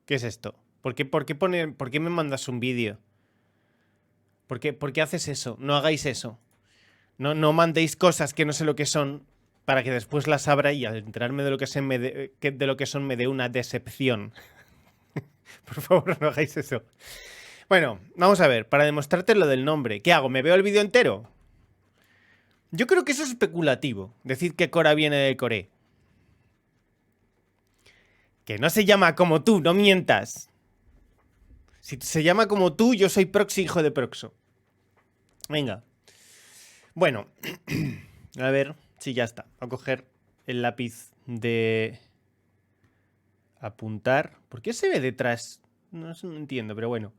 ¿Qué es esto? ¿Por qué me mandas un vídeo? ¿Por qué haces eso? No hagáis eso. No mandéis cosas que no sé lo que son para que después las abra y al enterarme de lo que, de lo que son me dé una decepción. Por favor, no hagáis eso. Bueno, vamos a ver, para demostrarte lo del nombre. ¿Qué hago? ¿Me veo el vídeo entero? Yo creo que eso es especulativo. Decir que Cora viene de Coré. Que no se llama como tú, no mientas. Si se llama como tú, yo soy Proxy, hijo de Proxo. Venga. Bueno, a ver si ya está. Voy a coger el lápiz de apuntar. ¿Por qué se ve detrás? No entiendo, pero bueno.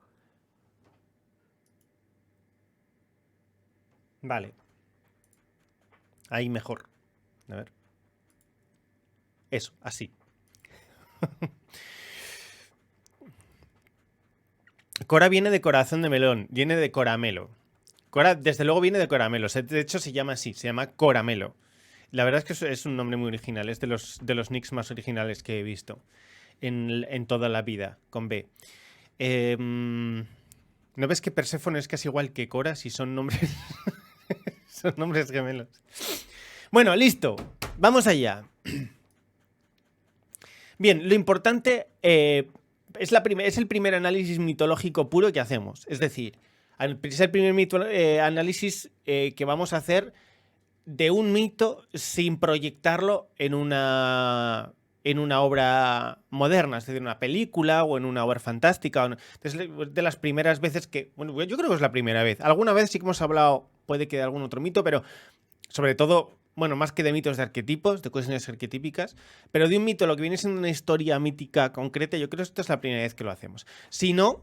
Vale. Ahí mejor. A ver. Eso, así. Cora viene de corazón de melón, viene de coramelo. Cora, desde luego, viene de coramelo. De hecho, se llama así, se llama coramelo. La verdad es que es un nombre muy original, es de los nicks más originales que he visto en toda la vida, con B. ¿No ves que Perséfone es casi igual que Cora si son nombres, son nombres gemelos? Bueno, listo, vamos allá. Bien, lo importante es el primer análisis mitológico puro que hacemos. Es decir, es el primer análisis que vamos a hacer de un mito sin proyectarlo en una obra moderna, es decir, en una película o en una obra fantástica. Es de las primeras veces que... Bueno, yo creo que es la primera vez. Alguna vez sí que hemos hablado, puede que de algún otro mito, pero sobre todo... Bueno, más que de mitos de arquetipos, de cuestiones arquetípicas, pero de un mito, lo que viene siendo una historia mítica concreta, yo creo que esto es la primera vez que lo hacemos. Si no,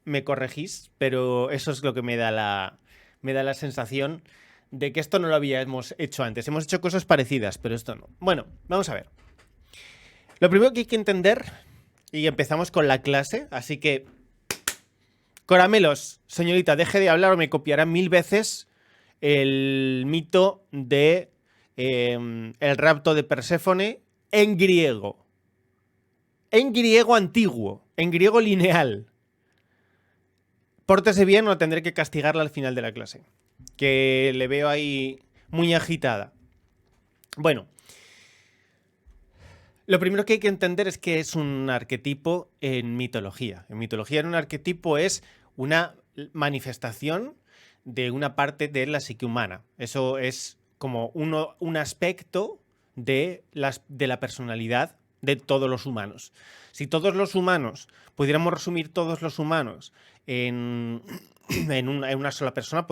me corregís, pero eso es lo que me da la sensación de que esto no lo habíamos hecho antes. Hemos hecho cosas parecidas, pero esto no. Bueno, vamos a ver. Lo primero que hay que entender, y empezamos con la clase, así que... Coramelos, señorita, deje de hablar o me copiará 1000 veces el mito de el rapto de Perséfone en griego. En griego antiguo, en griego lineal. Pórtese bien o tendré que castigarla al final de la clase. Que le veo ahí muy agitada. Bueno, lo primero que hay que entender es que es un arquetipo en mitología. En mitología, un arquetipo es una manifestación de una parte de la psique humana. Eso es como un aspecto de la personalidad de todos los humanos. Si todos los humanos, pudiéramos resumir todos los humanos en una sola persona,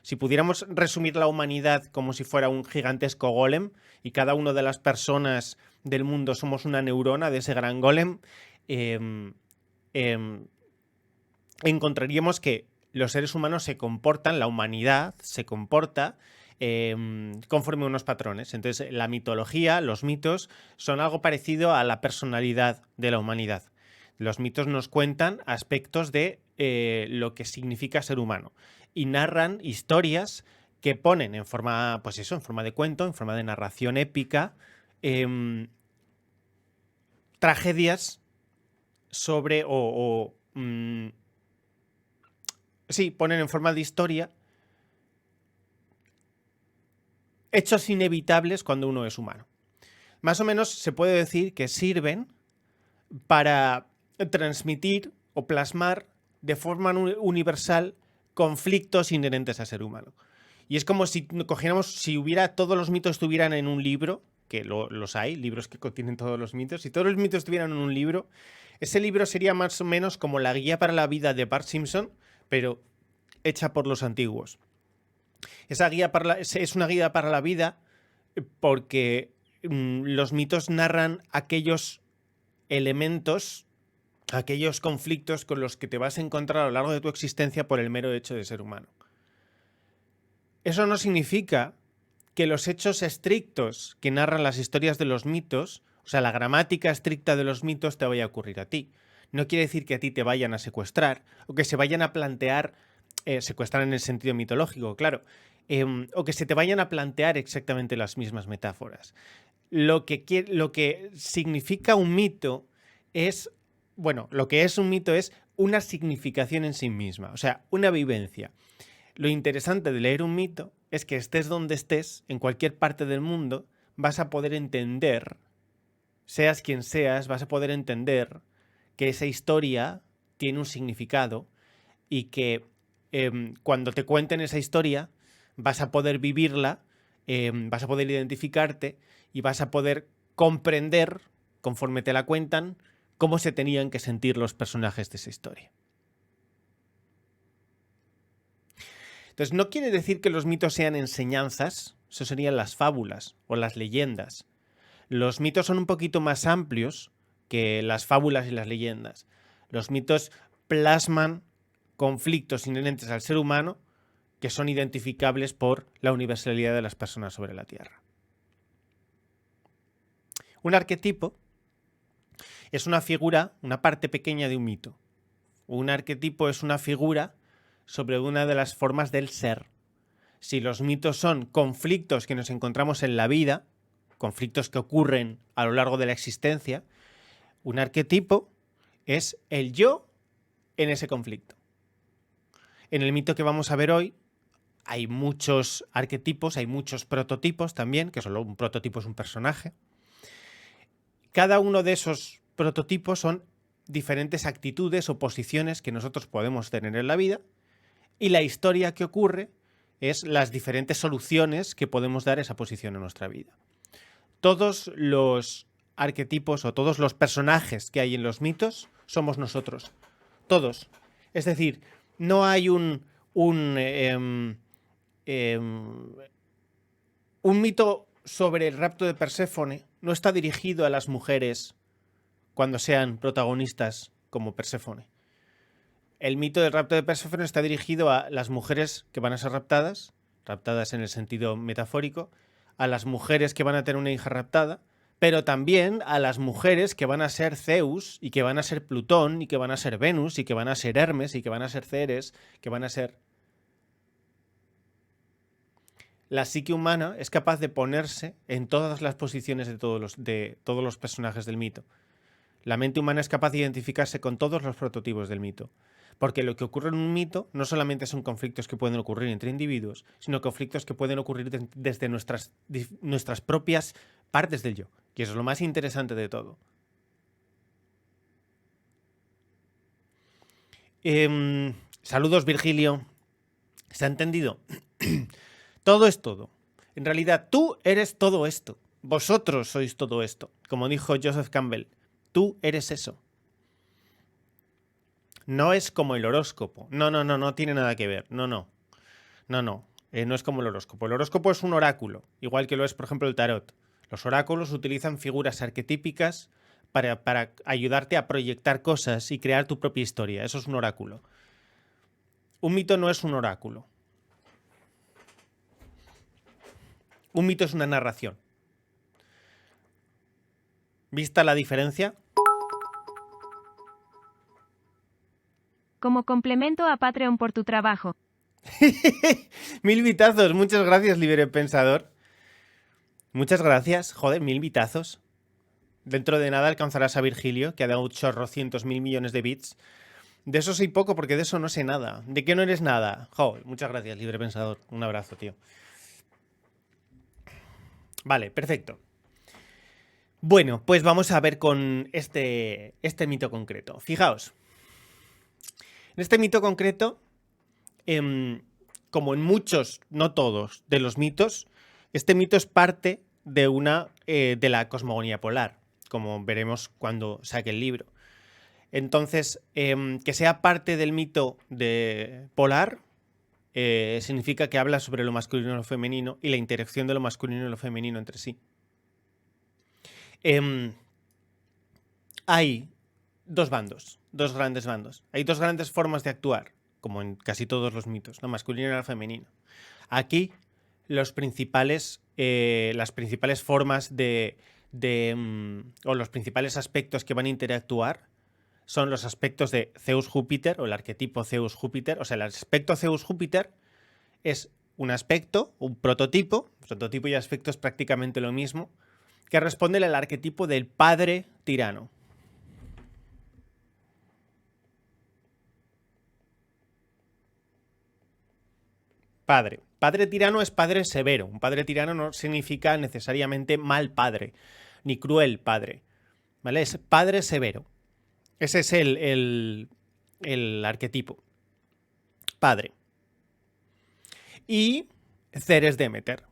si pudiéramos resumir la humanidad como si fuera un gigantesco golem y cada una de las personas del mundo somos una neurona de ese gran golem, encontraríamos que los seres humanos se comportan, la humanidad se comporta conforme a unos patrones. Entonces, la mitología, los mitos, son algo parecido a la personalidad de la humanidad. Los mitos nos cuentan aspectos de lo que significa ser humano y narran historias que ponen en forma, pues eso, en forma de cuento, en forma de narración épica, tragedias sobre sí, ponen en forma de historia hechos inevitables cuando uno es humano. Más o menos se puede decir que sirven para transmitir o plasmar de forma universal conflictos inherentes al ser humano. Y es como si cogiéramos, si todos los mitos estuvieran en un libro, que los hay, libros que contienen todos los mitos, si todos los mitos estuvieran en un libro, ese libro sería más o menos como la guía para la vida de Bart Simpson, pero hecha por los antiguos. Esa guía es una guía para la vida porque los mitos narran aquellos elementos, aquellos conflictos con los que te vas a encontrar a lo largo de tu existencia por el mero hecho de ser humano. Eso no significa que los hechos estrictos que narran las historias de los mitos, o sea, la gramática estricta de los mitos, te vaya a ocurrir a ti. No quiere decir que a ti te vayan a secuestrar o que se vayan a plantear, secuestrar en el sentido mitológico, claro, o que se te vayan a plantear exactamente las mismas metáforas. Lo que significa un mito es, bueno, lo que es un mito es una significación en sí misma, o sea, una vivencia. Lo interesante de leer un mito es que estés donde estés, en cualquier parte del mundo, vas a poder entender, seas quien seas, vas a poder entender que esa historia tiene un significado y que cuando te cuenten esa historia vas a poder vivirla, vas a poder identificarte y vas a poder comprender, conforme te la cuentan, cómo se tenían que sentir los personajes de esa historia. Entonces, no quiere decir que los mitos sean enseñanzas, eso serían las fábulas o las leyendas. Los mitos son un poquito más amplios que las fábulas y las leyendas. Los mitos plasman conflictos inherentes al ser humano que son identificables por la universalidad de las personas sobre la Tierra. Un arquetipo es una figura, una parte pequeña de un mito. Un arquetipo es una figura sobre una de las formas del ser. Si los mitos son conflictos que nos encontramos en la vida, conflictos que ocurren a lo largo de la existencia, un arquetipo es el yo en ese conflicto. En el mito que vamos a ver hoy hay muchos arquetipos, hay muchos prototipos también, que solo un prototipo es un personaje. Cada uno de esos prototipos son diferentes actitudes o posiciones que nosotros podemos tener en la vida, y la historia que ocurre es las diferentes soluciones que podemos dar a esa posición en nuestra vida. Todos los arquetipos o todos los personajes que hay en los mitos somos nosotros. Todos. Es decir, no hay un mito sobre el rapto de Perséfone, no está dirigido a las mujeres cuando sean protagonistas como Perséfone. El mito del rapto de Perséfone está dirigido a las mujeres que van a ser raptadas en el sentido metafórico, a las mujeres que van a tener una hija raptada, pero también a las mujeres que van a ser Zeus y que van a ser Plutón y que van a ser Venus y que van a ser Hermes y que van a ser Ceres, que van a ser... La psique humana es capaz de ponerse en todas las posiciones de todos los personajes del mito. La mente humana es capaz de identificarse con todos los prototipos del mito. Porque lo que ocurre en un mito no solamente son conflictos que pueden ocurrir entre individuos, sino conflictos que pueden ocurrir desde nuestras propias partes del yo. Y eso es lo más interesante de todo. Saludos, Virgilio. ¿Se ha entendido? Todo es todo. En realidad, tú eres todo esto. Vosotros sois todo esto. Como dijo Joseph Campbell, tú eres eso. No es como el horóscopo. No tiene nada que ver. No es como el horóscopo. El horóscopo es un oráculo, igual que lo es, por ejemplo, el tarot. Los oráculos utilizan figuras arquetípicas para ayudarte a proyectar cosas y crear tu propia historia. Eso es un oráculo. Un mito no es un oráculo. Un mito es una narración. ¿Vista la diferencia? Como complemento a Patreon por tu trabajo. 1000 bitazos. Muchas gracias, libre pensador. Muchas gracias. Joder, 1000 bitazos. Dentro de nada alcanzarás a Virgilio, que ha dado chorrocientos mil millones de bits. De eso soy poco, porque de eso no sé nada. ¿De qué no eres nada? Joder, muchas gracias, libre pensador. Un abrazo, tío. Vale, perfecto. Bueno, pues vamos a ver con este mito concreto. Fijaos. En este mito concreto, como en muchos, no todos, de los mitos, este mito es parte de la cosmogonía polar, como veremos cuando saque el libro. Entonces, que sea parte del mito de polar significa que habla sobre lo masculino y lo femenino y la interacción de lo masculino y lo femenino entre sí. Hay dos bandos, dos grandes bandos. Hay dos grandes formas de actuar, como en casi todos los mitos, lo masculino y lo femenino. Aquí las principales formas o los principales aspectos que van a interactuar son los aspectos de Zeus-Júpiter o el arquetipo Zeus-Júpiter. O sea, el aspecto Zeus-Júpiter es un aspecto, un prototipo y aspecto es prácticamente lo mismo, que responde al arquetipo del padre tirano. Padre. Padre tirano es padre severo. Un padre tirano no significa necesariamente mal padre, ni cruel padre. ¿Vale? Es padre severo. Ese es el arquetipo. Padre. Y Ceres Demeter.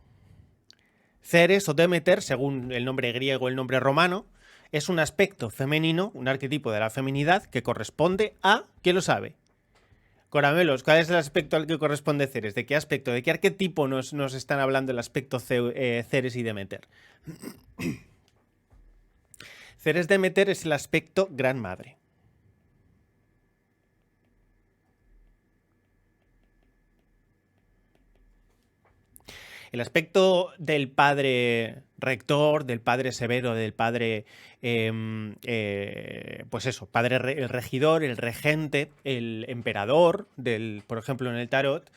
Ceres o Demeter, según el nombre griego o el nombre romano, es un aspecto femenino, un arquetipo de la feminidad que corresponde a... ¿Quién lo sabe? Coramelos, ¿cuál es el aspecto al que corresponde Ceres? ¿De qué aspecto? ¿De qué arquetipo nos están hablando el aspecto Ceres y Demeter? Ceres Demeter es el aspecto gran madre. El aspecto del padre rector, del padre severo, del padre, pues eso, padre el regidor, el regente, el emperador, por ejemplo en el tarot,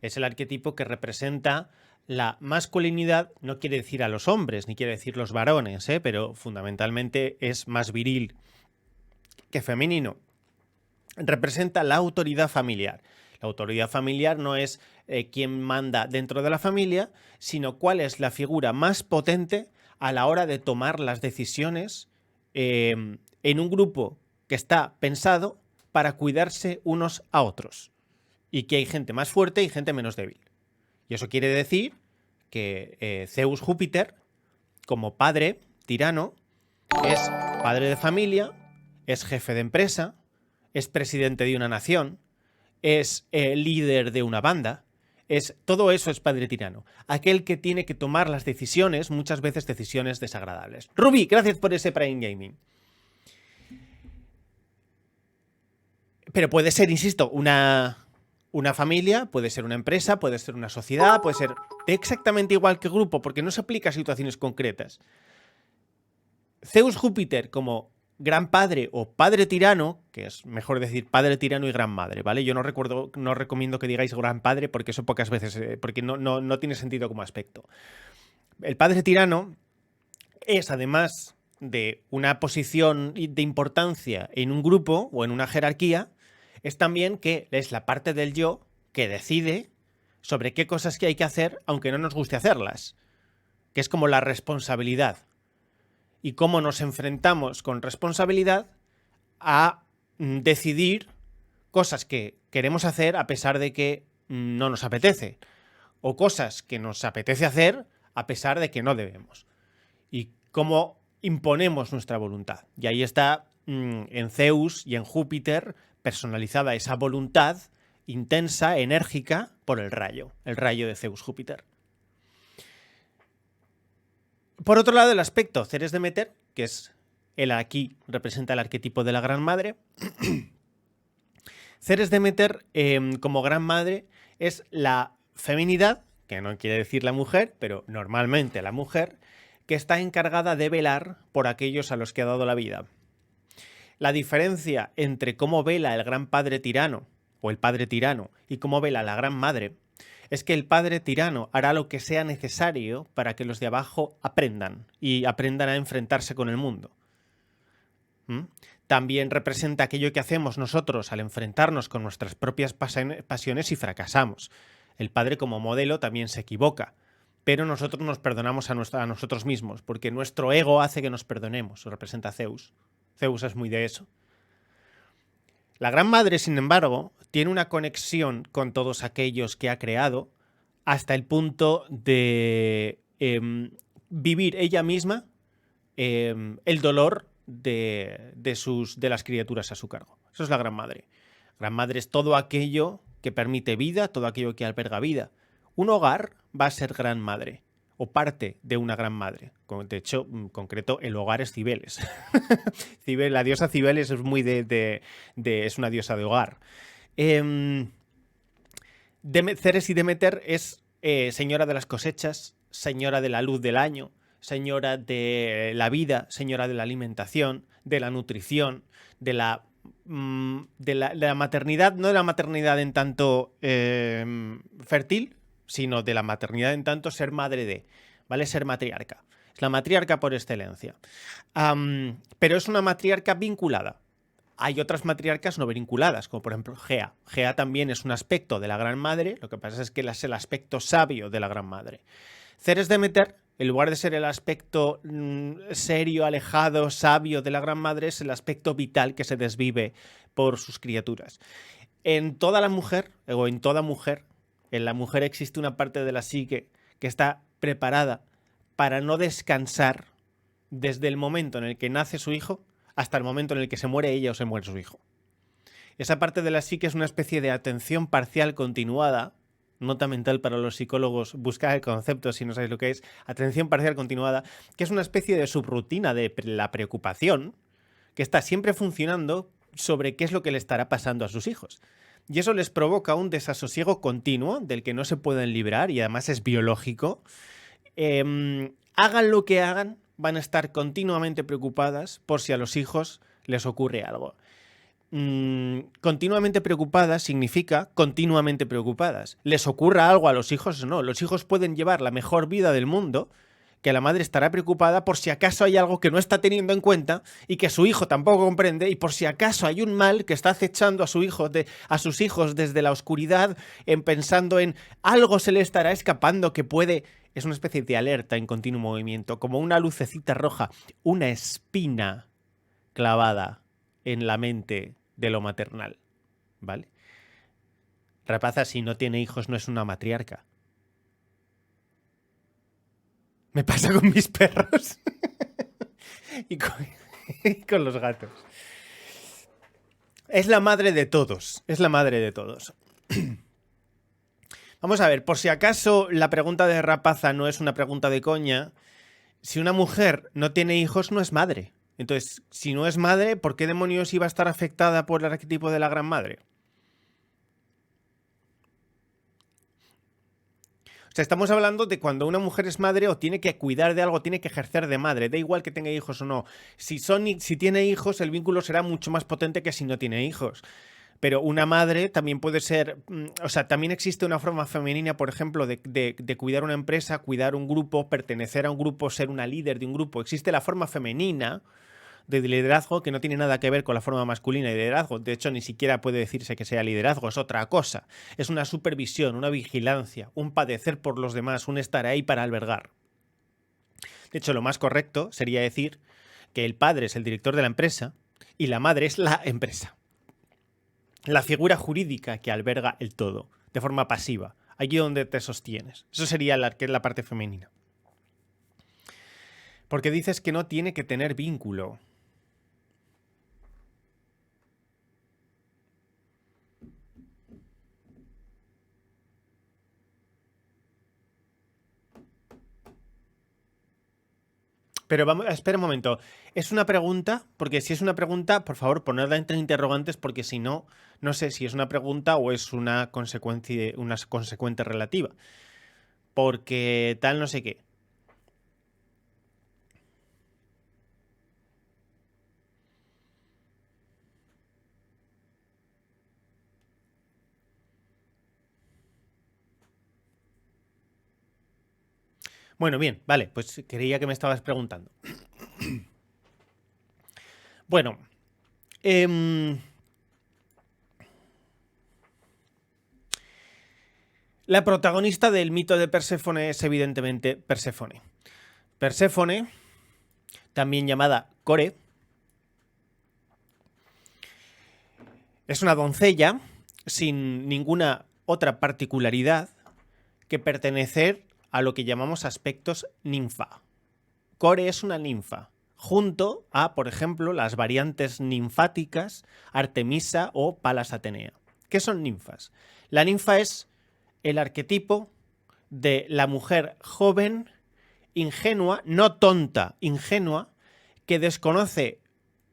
es el arquetipo que representa la masculinidad. No quiere decir a los hombres, ni quiere decir los varones, pero fundamentalmente es más viril que femenino. Representa la autoridad familiar. La autoridad familiar no es quien manda dentro de la familia, sino cuál es la figura más potente a la hora de tomar las decisiones en un grupo que está pensado para cuidarse unos a otros. Y que hay gente más fuerte y gente menos débil. Y eso quiere decir que Zeus Júpiter, como padre tirano, es padre de familia, es jefe de empresa, es presidente de una nación, es líder de una banda, todo eso es padre tirano. Aquel que tiene que tomar las decisiones, muchas veces decisiones desagradables. Ruby, gracias por ese Prime Gaming. Pero puede ser, insisto, una familia, puede ser una empresa, puede ser una sociedad, puede ser exactamente igual que grupo, porque no se aplica a situaciones concretas. Zeus Júpiter como gran padre o padre tirano, que es mejor decir padre tirano y gran madre, ¿vale? Yo no recomiendo que digáis gran padre porque eso pocas veces, porque no tiene sentido como aspecto. El padre tirano es, además de una posición de importancia en un grupo o en una jerarquía, es también que es la parte del yo que decide sobre qué cosas que hay que hacer aunque no nos guste hacerlas, que es como la responsabilidad. Y cómo nos enfrentamos con responsabilidad a decidir cosas que queremos hacer a pesar de que no nos apetece, o cosas que nos apetece hacer a pesar de que no debemos. Y cómo imponemos nuestra voluntad. Y ahí está en Zeus y en Júpiter personalizada esa voluntad intensa, enérgica, por el rayo de Zeus-Júpiter. Por otro lado, el aspecto Ceres Demeter, que es aquí representa el arquetipo de la Gran Madre. Ceres Demeter, como Gran Madre, es la feminidad, que no quiere decir la mujer, pero normalmente la mujer, que está encargada de velar por aquellos a los que ha dado la vida. La diferencia entre cómo vela el gran padre tirano, o el padre tirano, y cómo vela la Gran Madre, es que el padre tirano hará lo que sea necesario para que los de abajo aprendan, y aprendan a enfrentarse con el mundo. También representa aquello que hacemos nosotros al enfrentarnos con nuestras propias pasiones y fracasamos. El padre como modelo también se equivoca, pero nosotros nos perdonamos a nosotros mismos, porque nuestro ego hace que nos perdonemos, representa a Zeus. Zeus es muy de eso. La Gran Madre, sin embargo, tiene una conexión con todos aquellos que ha creado hasta el punto de vivir ella misma el dolor de las criaturas a su cargo. Eso es la Gran Madre. Gran Madre es todo aquello que permite vida, todo aquello que alberga vida. Un hogar va a ser Gran Madre, o parte de una Gran Madre. De hecho, en concreto, el hogar es Cibeles. La diosa Cibeles es muy es una diosa de hogar. Ceres y Demeter es señora de las cosechas, señora de la luz del año, señora de la vida, señora de la alimentación, de la nutrición, de la maternidad, no de la maternidad en tanto fértil, sino de la maternidad en tanto ser madre de, ¿vale? Ser matriarca. Es la matriarca por excelencia. Pero es una matriarca vinculada Hay otras matriarcas no vinculadas, como por ejemplo Gea. Gea también es un aspecto de la Gran Madre, lo que pasa es que es el aspecto sabio de la Gran Madre. Ceres Demeter, en lugar de ser el aspecto serio, alejado, sabio de la Gran Madre, es el aspecto vital que se desvive por sus criaturas. En toda la mujer, o en toda mujer, en la mujer existe una parte de la psique que está preparada para no descansar desde el momento en el que nace su hijo hasta el momento en el que se muere ella o se muere su hijo. Esa parte de la psique es una especie de atención parcial continuada, nota mental para los psicólogos, buscar el concepto si no sabéis lo que es, atención parcial continuada, que es una especie de subrutina de la preocupación que está siempre funcionando sobre qué es lo que le estará pasando a sus hijos. Y eso les provoca un desasosiego continuo del que no se pueden librar y además es biológico. Hagan lo que hagan, van a estar continuamente preocupadas por si a los hijos les ocurre algo. Continuamente preocupadas significa continuamente preocupadas. ¿Les ocurra algo a los hijos o no? Los hijos pueden llevar la mejor vida del mundo, que la madre estará preocupada por si acaso hay algo que no está teniendo en cuenta y que su hijo tampoco comprende, y por si acaso hay un mal que está acechando a sus hijos desde la oscuridad, pensando en algo se le estará escapando que puede... Es una especie de alerta en continuo movimiento, como una lucecita roja, una espina clavada en la mente de lo maternal, ¿vale? Rapaza, si no tiene hijos, no es una matriarca. Me pasa con mis perros y con los gatos. Es la madre de todos, es la madre de todos. Vamos a ver, por si acaso la pregunta de Rapaza no es una pregunta de coña, si una mujer no tiene hijos, no es madre. Entonces, si no es madre, ¿por qué demonios iba a estar afectada por el arquetipo de la Gran Madre? O sea, estamos hablando de cuando una mujer es madre o tiene que cuidar de algo, tiene que ejercer de madre. Da igual que tenga hijos o no. Si tiene hijos, el vínculo será mucho más potente que si no tiene hijos. Pero una madre también puede ser... O sea, también existe una forma femenina, por ejemplo, de cuidar una empresa, cuidar un grupo, pertenecer a un grupo, ser una líder de un grupo. Existe la forma femenina de liderazgo que no tiene nada que ver con la forma masculina de liderazgo. De hecho, ni siquiera puede decirse que sea liderazgo, es otra cosa. Es una supervisión, una vigilancia, un padecer por los demás, un estar ahí para albergar. De hecho, lo más correcto sería decir que el padre es el director de la empresa y la madre es la empresa. La figura jurídica que alberga el todo, de forma pasiva, allí donde te sostienes. Eso sería la parte femenina. Porque dices que no tiene que tener vínculo. Pero vamos, espera un momento. ¿Es una pregunta? Porque si es una pregunta, por favor, ponedla entre interrogantes, porque si no, no sé si es una pregunta o es una consecuente relativa. Porque tal no sé qué. Bueno, bien, vale, pues creía que me estabas preguntando. Bueno, la protagonista del mito de Perséfone es evidentemente Perséfone. Perséfone, también llamada Core, es una doncella sin ninguna otra particularidad que pertenecer a lo que llamamos aspectos ninfa. Core es una ninfa, junto a, por ejemplo, las variantes ninfáticas Artemisa o Palas Atenea. ¿Qué son ninfas? La ninfa es el arquetipo de la mujer joven, ingenua, no tonta, ingenua, que desconoce,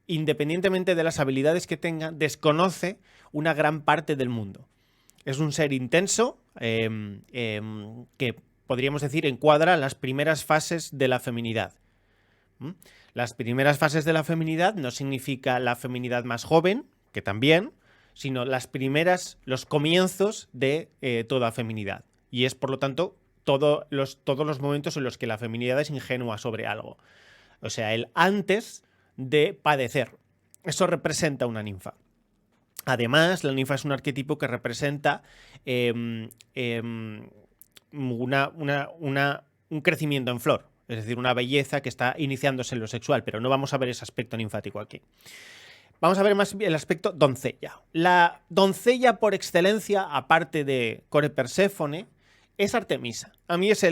independientemente de las habilidades que tenga, desconoce una gran parte del mundo. Es un ser intenso que podríamos decir encuadra las primeras fases de la feminidad. Las primeras fases de la feminidad no significa la feminidad más joven, que también, sino los comienzos de toda feminidad. Y es, por lo tanto, todos los momentos en los que la feminidad es ingenua sobre algo. O sea, el antes de padecer. Eso representa una ninfa. Además, la ninfa es un arquetipo que representa un crecimiento en flor, es decir, una belleza que está iniciándose en lo sexual, pero no vamos a ver ese aspecto ninfático aquí. Vamos a ver más el aspecto doncella. La doncella por excelencia, aparte de Core Perséfone, es Artemisa. A mí es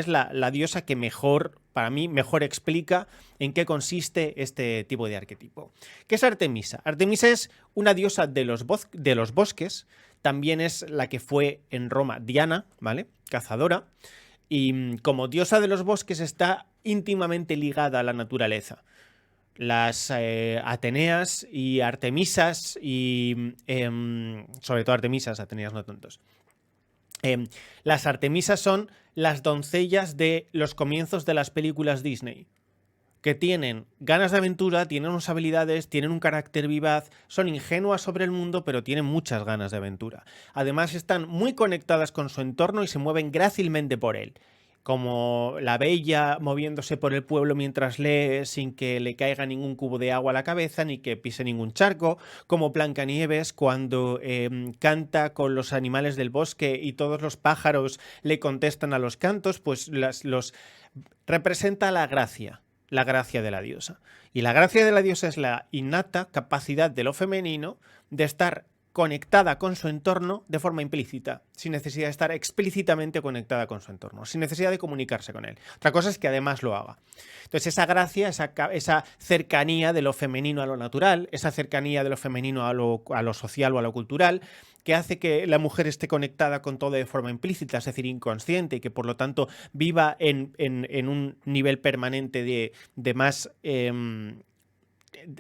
la diosa que mejor, para mí, mejor explica en qué consiste este tipo de arquetipo. ¿Qué es Artemisa? Artemisa es una diosa de los bosques, también es la que fue en Roma Diana, ¿vale? Cazadora, y como diosa de los bosques está íntimamente ligada a la naturaleza. Las Ateneas y Artemisas, y sobre todo Artemisas, Ateneas no tontos. Las Artemisas son las doncellas de los comienzos de las películas Disney, que tienen ganas de aventura, tienen unas habilidades, tienen un carácter vivaz, son ingenuas sobre el mundo, pero tienen muchas ganas de aventura. Además, están muy conectadas con su entorno y se mueven grácilmente por él. Como la bella moviéndose por el pueblo mientras lee sin que le caiga ningún cubo de agua a la cabeza ni que pise ningún charco, como Blancanieves cuando canta con los animales del bosque y todos los pájaros le contestan a los cantos, pues representa la gracia de la diosa. Y la gracia de la diosa es la innata capacidad de lo femenino de estar conectada con su entorno de forma implícita, sin necesidad de estar explícitamente conectada con su entorno, sin necesidad de comunicarse con él. Otra cosa es que además lo haga. Entonces esa gracia, esa cercanía de lo femenino a lo natural, esa cercanía de lo femenino a lo social o a lo cultural, que hace que la mujer esté conectada con todo de forma implícita, es decir, inconsciente, y que por lo tanto viva en un nivel permanente de más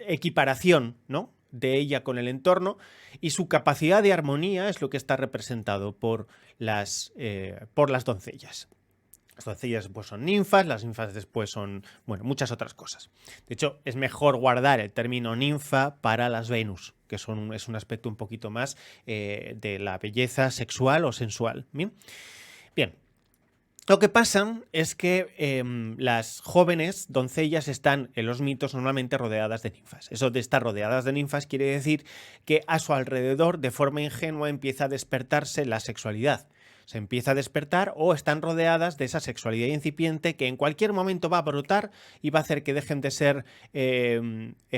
equiparación, ¿no?, de ella con el entorno, y su capacidad de armonía es lo que está representado por las doncellas. Las doncellas después son ninfas, las ninfas después son, bueno, muchas otras cosas. De hecho, es mejor guardar el término ninfa para las Venus, que es un aspecto un poquito más de la belleza sexual o sensual. Bien. Lo que pasa es que las jóvenes doncellas están en los mitos normalmente rodeadas de ninfas. Eso de estar rodeadas de ninfas quiere decir que a su alrededor, de forma ingenua, empieza a despertarse la sexualidad. Se empieza a despertar o están rodeadas de esa sexualidad incipiente que en cualquier momento va a brotar y va a hacer que dejen de ser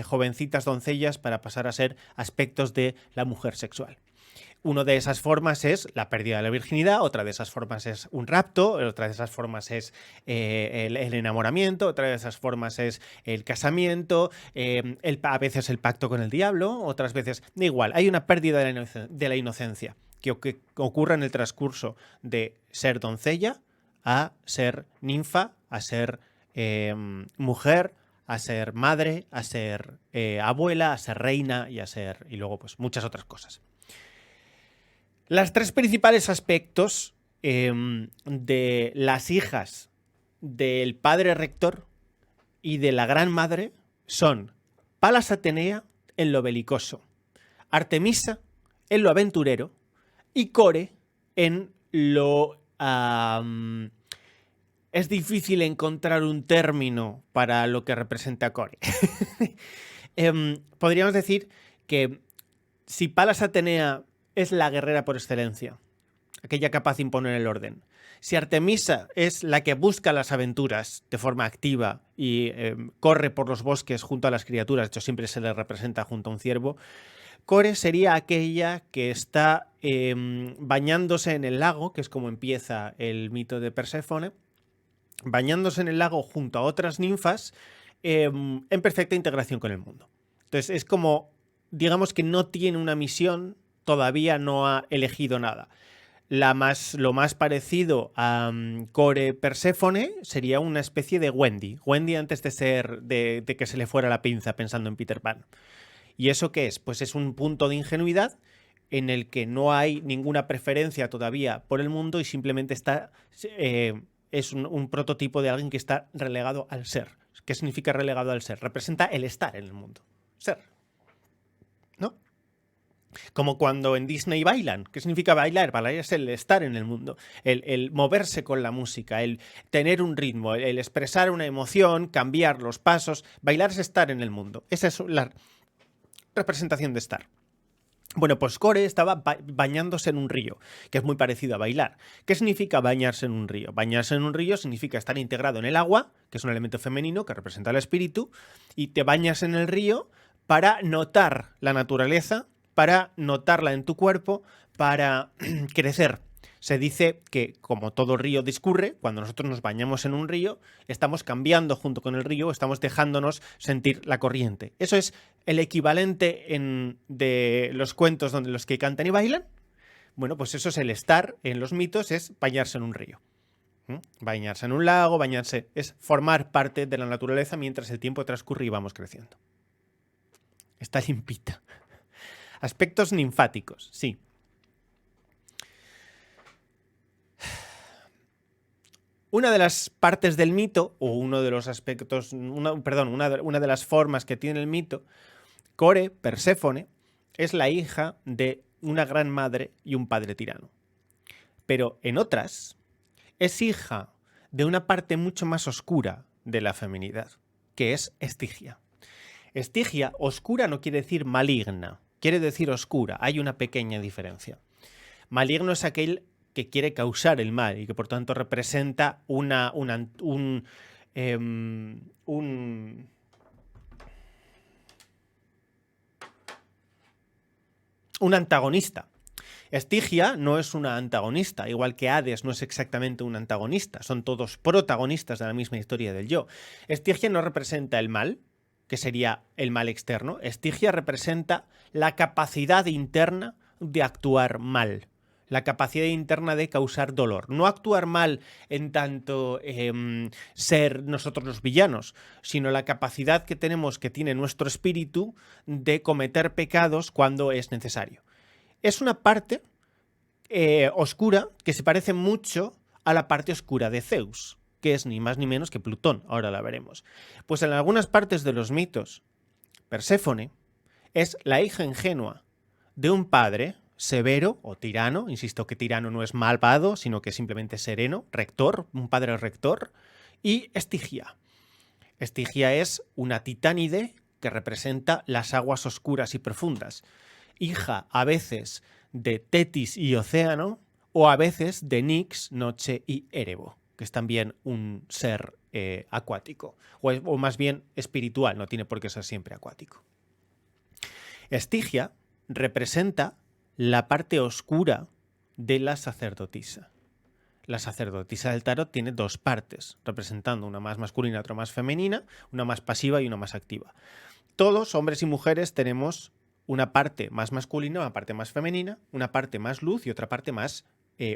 jovencitas doncellas para pasar a ser aspectos de la mujer sexual. Una de esas formas es la pérdida de la virginidad, otra de esas formas es un rapto, otra de esas formas es el enamoramiento, otra de esas formas es el casamiento, a veces el pacto con el diablo, otras veces... Da igual, hay una pérdida de la inocencia que ocurre en el transcurso de ser doncella a ser ninfa, a ser mujer, a ser madre, a ser abuela, a ser reina y luego pues muchas otras cosas. Los tres principales aspectos de las hijas del padre rector y de la gran madre son Palas Atenea en lo belicoso, Artemisa en lo aventurero y Core en lo... es difícil encontrar un término para lo que representa Core. Podríamos decir que si Palas Atenea es la guerrera por excelencia, aquella capaz de imponer el orden, si Artemisa es la que busca las aventuras de forma activa y corre por los bosques junto a las criaturas, de hecho siempre se le representa junto a un ciervo, Core sería aquella que está bañándose en el lago, que es como empieza el mito de Perséfone, bañándose en el lago junto a otras ninfas en perfecta integración con el mundo. Entonces es como, digamos que no tiene una misión, todavía no ha elegido nada. Lo más parecido a Core Perséfone sería una especie de Wendy. Wendy antes de que se le fuera la pinza pensando en Peter Pan. ¿Y eso qué es? Pues es un punto de ingenuidad en el que no hay ninguna preferencia todavía por el mundo y simplemente es un prototipo de alguien que está relegado al ser. ¿Qué significa relegado al ser? Representa el estar en el mundo. Ser. ¿No? Como cuando en Disney bailan. ¿Qué significa bailar? Bailar es el estar en el mundo, el moverse con la música, el tener un ritmo, el expresar una emoción, cambiar los pasos. Bailar es estar en el mundo. Esa es representación de estar. Bueno, pues Core estaba bañándose en un río, que es muy parecido a bailar. ¿Qué significa bañarse en un río? Bañarse en un río significa estar integrado en el agua, que es un elemento femenino que representa el espíritu, y te bañas en el río para notar la naturaleza, para notarla en tu cuerpo, para crecer. Se dice que, como todo río discurre, cuando nosotros nos bañamos en un río, estamos cambiando junto con el río, estamos dejándonos sentir la corriente. Eso es el equivalente de los cuentos donde los que cantan y bailan. Bueno, pues eso es el estar en los mitos, es bañarse en un río. Bañarse en un lago, bañarse, es formar parte de la naturaleza mientras el tiempo transcurre y vamos creciendo. Está limpita. Aspectos ninfáticos, sí. Una de las partes del mito, o uno de los aspectos, una de las formas que tiene el mito, Core, Perséfone, es la hija de una gran madre y un padre tirano. Pero en otras, es hija de una parte mucho más oscura de la feminidad, que es Estigia. Estigia, oscura no quiere decir maligna, quiere decir oscura, hay una pequeña diferencia. Maligno es aquel que quiere causar el mal y que por tanto representa un antagonista. Estigia no es una antagonista, igual que Hades no es exactamente un antagonista, son todos protagonistas de la misma historia del yo. Estigia no representa el mal, que sería el mal externo. Estigia representa la capacidad interna de actuar mal. La capacidad interna de causar dolor. No actuar mal en tanto ser nosotros los villanos, sino la capacidad que tenemos, que tiene nuestro espíritu, de cometer pecados cuando es necesario. Es una parte oscura que se parece mucho a la parte oscura de Zeus, que es ni más ni menos que Plutón, ahora la veremos. Pues en algunas partes de los mitos, Perséfone es la hija ingenua de un padre severo o tirano, insisto que tirano no es malvado, sino que simplemente sereno, rector, un padre rector, y Estigia. Estigia es una titánide que representa las aguas oscuras y profundas, hija a veces de Tetis y Océano, o a veces de Nix, Noche y Erebo, que es también un ser acuático, o más bien espiritual, no tiene por qué ser siempre acuático. Estigia representa la parte oscura de la sacerdotisa. La sacerdotisa del tarot tiene dos partes, representando una más masculina y otra más femenina, una más pasiva y una más activa. Todos, hombres y mujeres, tenemos una parte más masculina, una parte más femenina, una parte más luz y otra parte más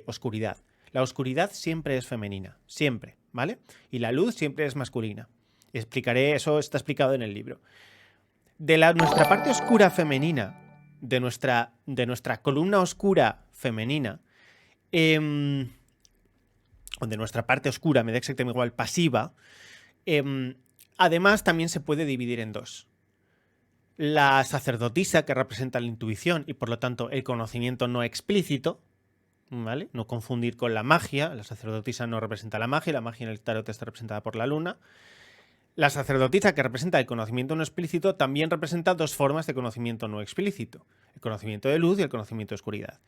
oscuridad. La oscuridad siempre es femenina, siempre, ¿vale? Y la luz siempre es masculina. Explicaré, eso está explicado en el libro. Nuestra parte oscura femenina, de nuestra columna oscura femenina, o de nuestra parte oscura, me da exactamente igual, pasiva, además también se puede dividir en dos. La sacerdotisa, que representa la intuición y por lo tanto el conocimiento no explícito, ¿vale? No confundir con la magia. La sacerdotisa no representa la magia en el tarot está representada por la luna. La sacerdotisa, que representa el conocimiento no explícito, también representa dos formas de conocimiento no explícito: el conocimiento de luz y el conocimiento de oscuridad.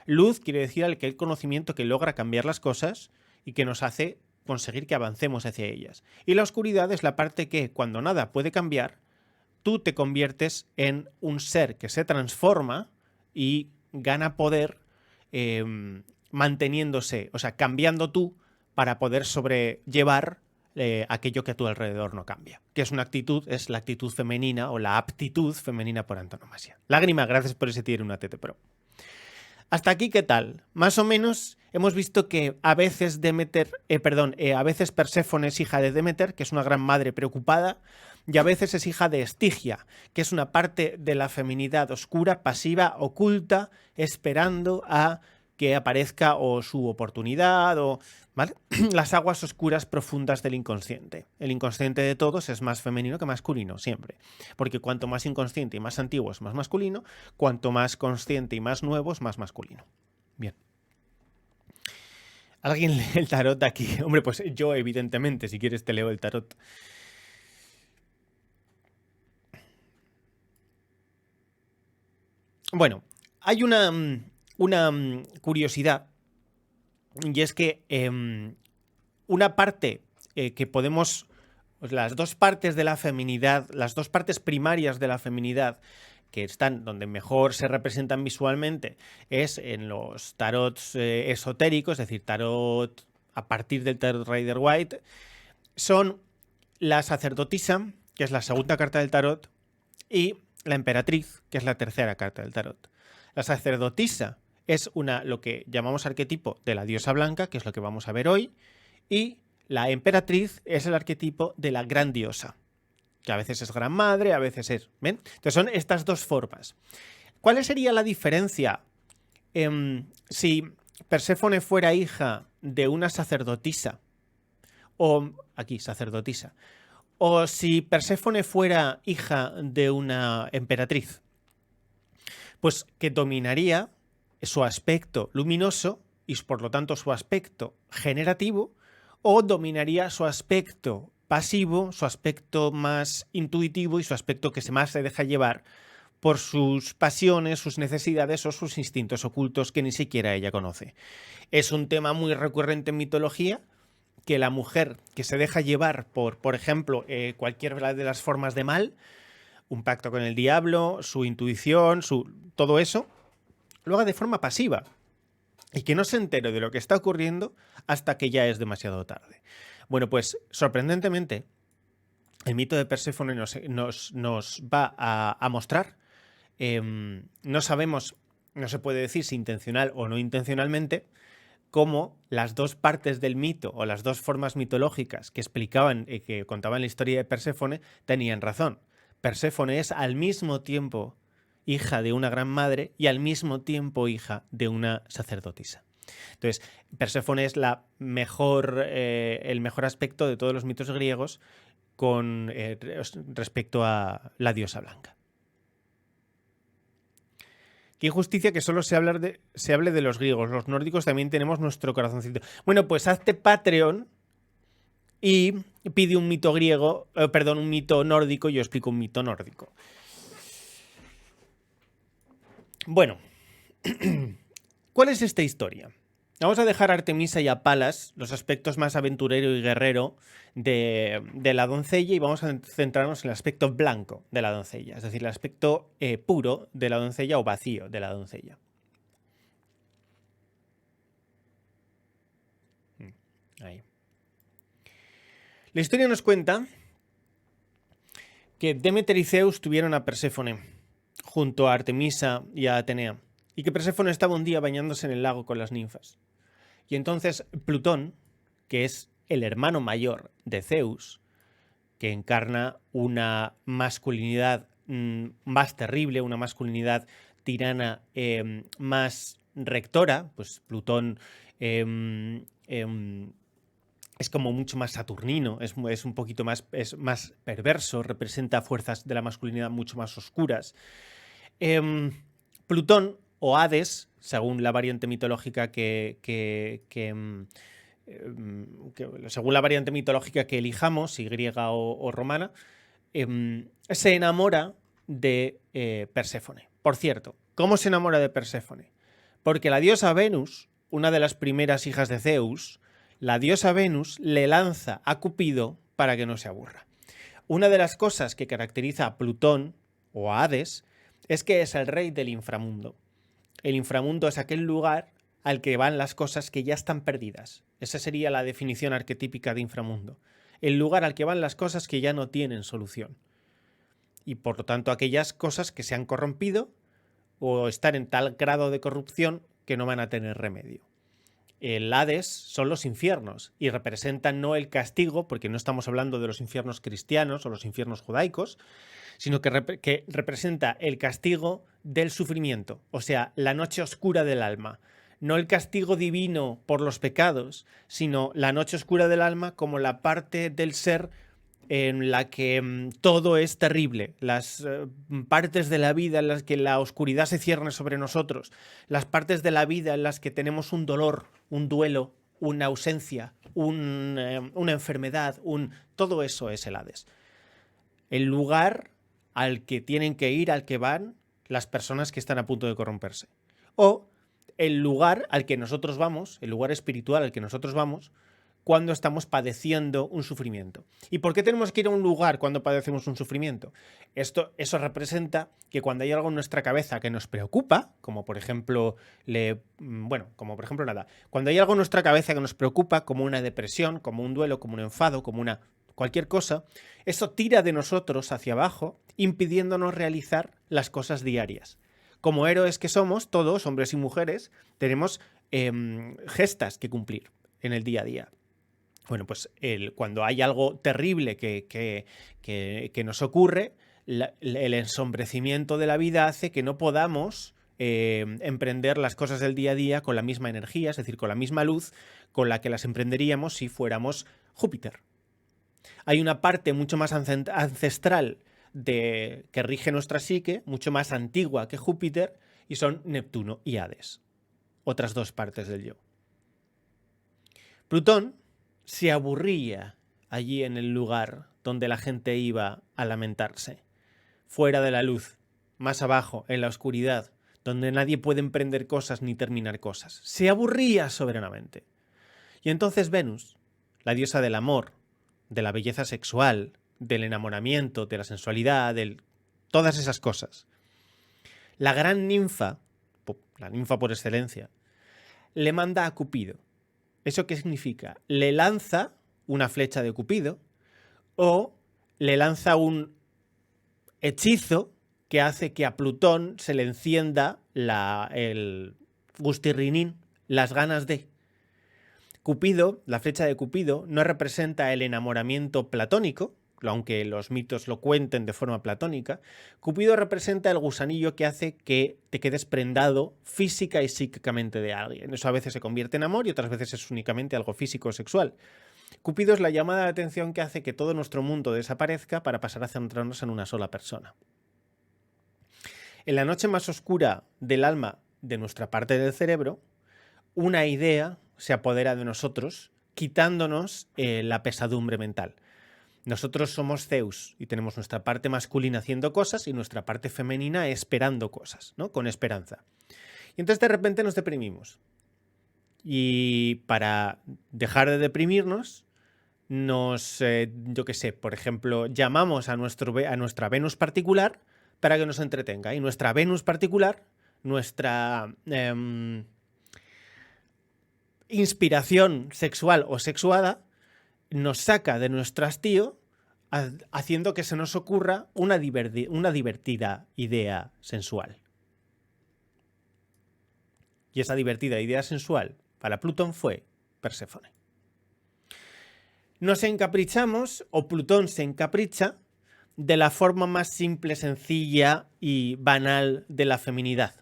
Luz quiere decir aquel conocimiento que logra cambiar las cosas y que nos hace conseguir que avancemos hacia ellas. Y la oscuridad es la parte que, cuando nada puede cambiar, tú te conviertes en un ser que se transforma y gana poder manteniéndose, o sea, cambiando tú para poder sobrellevar aquello que a tu alrededor no cambia. Que es una actitud, es la actitud femenina o la aptitud femenina por antonomasia. Lágrima, gracias por ese tier una TT Pro. Hasta aquí, ¿qué tal? Más o menos hemos visto que a veces a veces Perséfone es hija de Demeter, que es una gran madre preocupada, y a veces es hija de Estigia, que es una parte de la feminidad oscura, pasiva, oculta, esperando a que aparezca o su oportunidad o, ¿vale? Las aguas oscuras profundas del inconsciente. El inconsciente de todos es más femenino que masculino, siempre. Porque cuanto más inconsciente y más antiguo es más masculino, cuanto más consciente y más nuevo es más masculino. Bien. ¿Alguien lee el tarot aquí? Hombre, pues yo, evidentemente, si quieres te leo el tarot. Bueno, hay una curiosidad, y es que una parte que podemos, pues las dos partes de la feminidad, las dos partes primarias de la feminidad, que están donde mejor se representan visualmente, es en los tarots esotéricos, es decir, tarot a partir del tarot Rider-Waite, son la sacerdotisa, que es la segunda carta del tarot, y la emperatriz, que es la tercera carta del tarot. La sacerdotisa es lo que llamamos arquetipo de la diosa blanca, que es lo que vamos a ver hoy, y la emperatriz es el arquetipo de la gran diosa, que a veces es gran madre, a veces es... ¿Ven? Entonces son estas dos formas. ¿Cuál sería la diferencia si Perséfone fuera hija de una sacerdotisa, o aquí, sacerdotisa, o si Perséfone fuera hija de una emperatriz? Pues que dominaría su aspecto luminoso y por lo tanto su aspecto generativo, o dominaría su aspecto pasivo, su aspecto más intuitivo y su aspecto que más se deja llevar por sus pasiones, sus necesidades o sus instintos ocultos que ni siquiera ella conoce. Es un tema muy recurrente en mitología, que la mujer que se deja llevar por ejemplo, cualquier de las formas de mal, un pacto con el diablo, su intuición, todo eso, lo haga de forma pasiva y que no se entere de lo que está ocurriendo hasta que ya es demasiado tarde. Bueno, pues sorprendentemente, el mito de Perséfone nos va a mostrar, no sabemos, no se puede decir si intencional o no intencionalmente, cómo las dos partes del mito o las dos formas mitológicas que explicaban y que contaban la historia de Perséfone tenían razón. Perséfone es al mismo tiempo hija de una gran madre y al mismo tiempo hija de una sacerdotisa. Entonces, Perséfone es el mejor aspecto de todos los mitos griegos con respecto a la diosa blanca. Qué injusticia que solo se hable de los griegos. Los nórdicos también tenemos nuestro corazoncito. Bueno, pues hazte Patreon y pide un mito griego, un mito nórdico, y yo explico un mito nórdico. Bueno, ¿cuál es esta historia? Vamos a dejar a Artemisa y a Palas, los aspectos más aventurero y guerrero de la doncella, y vamos a centrarnos en el aspecto blanco de la doncella, es decir, el aspecto puro de la doncella o vacío de la doncella. Ahí. La historia nos cuenta que Demeter y Zeus tuvieron a Perséfone junto a Artemisa y a Atenea, y que Perséfone estaba un día bañándose en el lago con las ninfas. Y entonces Plutón, que es el hermano mayor de Zeus, que encarna una masculinidad más terrible, una masculinidad tirana más rectora, pues Plutón es como mucho más saturnino, es un poquito más, es más perverso, representa fuerzas de la masculinidad mucho más oscuras. Plutón o Hades, según la variante mitológica según la variante mitológica que elijamos, si griega o romana, se enamora de Perséfone. Por cierto, ¿cómo se enamora de Perséfone? Porque la diosa Venus, una de las primeras hijas de Zeus, la diosa Venus le lanza a Cupido para que no se aburra. Una de las cosas que caracteriza a Plutón o a Hades es que es el rey del inframundo. El inframundo es aquel lugar al que van las cosas que ya están perdidas. Esa sería la definición arquetípica de inframundo. El lugar al que van las cosas que ya no tienen solución. Y por lo tanto aquellas cosas que se han corrompido o están en tal grado de corrupción que no van a tener remedio. El Hades son los infiernos y representan no el castigo, porque no estamos hablando de los infiernos cristianos o los infiernos judaicos, sino que representa el castigo del sufrimiento, o sea, la noche oscura del alma. No el castigo divino por los pecados, sino la noche oscura del alma como la parte del ser en la que todo es terrible, las partes de la vida en las que la oscuridad se cierne sobre nosotros, las partes de la vida en las que tenemos un dolor, un duelo, una ausencia, una enfermedad, todo eso es el Hades. El lugar al que tienen que ir, al que van las personas que están a punto de corromperse. O el lugar al que nosotros vamos, el lugar espiritual al que nosotros vamos, cuando estamos padeciendo un sufrimiento. ¿Y por qué tenemos que ir a un lugar cuando padecemos un sufrimiento? Eso representa que cuando hay algo en nuestra cabeza que nos preocupa, como por ejemplo, cuando hay algo en nuestra cabeza que nos preocupa, como una depresión, como un duelo, como un enfado, como cualquier cosa, eso tira de nosotros hacia abajo, impidiéndonos realizar las cosas diarias. Como héroes que somos, todos, hombres y mujeres, tenemos gestas que cumplir en el día a día. Bueno, pues cuando hay algo terrible que nos ocurre, el ensombrecimiento de la vida hace que no podamos emprender las cosas del día a día con la misma energía, es decir, con la misma luz con la que las emprenderíamos si fuéramos Júpiter. Hay una parte mucho más ancestral que rige nuestra psique, mucho más antigua que Júpiter, y son Neptuno y Hades, otras dos partes del yo. Plutón se aburría allí en el lugar donde la gente iba a lamentarse, fuera de la luz, más abajo, en la oscuridad, donde nadie puede emprender cosas ni terminar cosas. Se aburría soberanamente. Y entonces Venus, la diosa del amor, de la belleza sexual, del enamoramiento, de la sensualidad, de todas esas cosas, la gran ninfa, la ninfa por excelencia, le manda a Cupido. ¿Eso qué significa? Le lanza una flecha de Cupido o le lanza un hechizo que hace que a Plutón se le encienda el gustirrinín, las ganas de. Cupido, la flecha de Cupido, no representa el enamoramiento platónico, aunque los mitos lo cuenten de forma platónica. Cupido representa el gusanillo que hace que te quedes prendado física y psíquicamente de alguien. Eso a veces se convierte en amor y otras veces es únicamente algo físico o sexual. Cupido es la llamada de atención que hace que todo nuestro mundo desaparezca para pasar a centrarnos en una sola persona. En la noche más oscura del alma de nuestra parte del cerebro, una idea se apodera de nosotros, quitándonos la pesadumbre mental. Nosotros somos Zeus y tenemos nuestra parte masculina haciendo cosas y nuestra parte femenina esperando cosas, ¿no? Con esperanza. Y entonces de repente nos deprimimos. Y para dejar de deprimirnos, por ejemplo, llamamos a nuestra Venus particular para que nos entretenga. Y nuestra Venus particular, nuestra inspiración sexual o sexuada, nos saca de nuestro hastío haciendo que se nos ocurra una divertida idea sensual. Y esa divertida idea sensual para Plutón fue Perséfone. Nos encaprichamos, o Plutón se encapricha, de la forma más simple, sencilla y banal de la feminidad.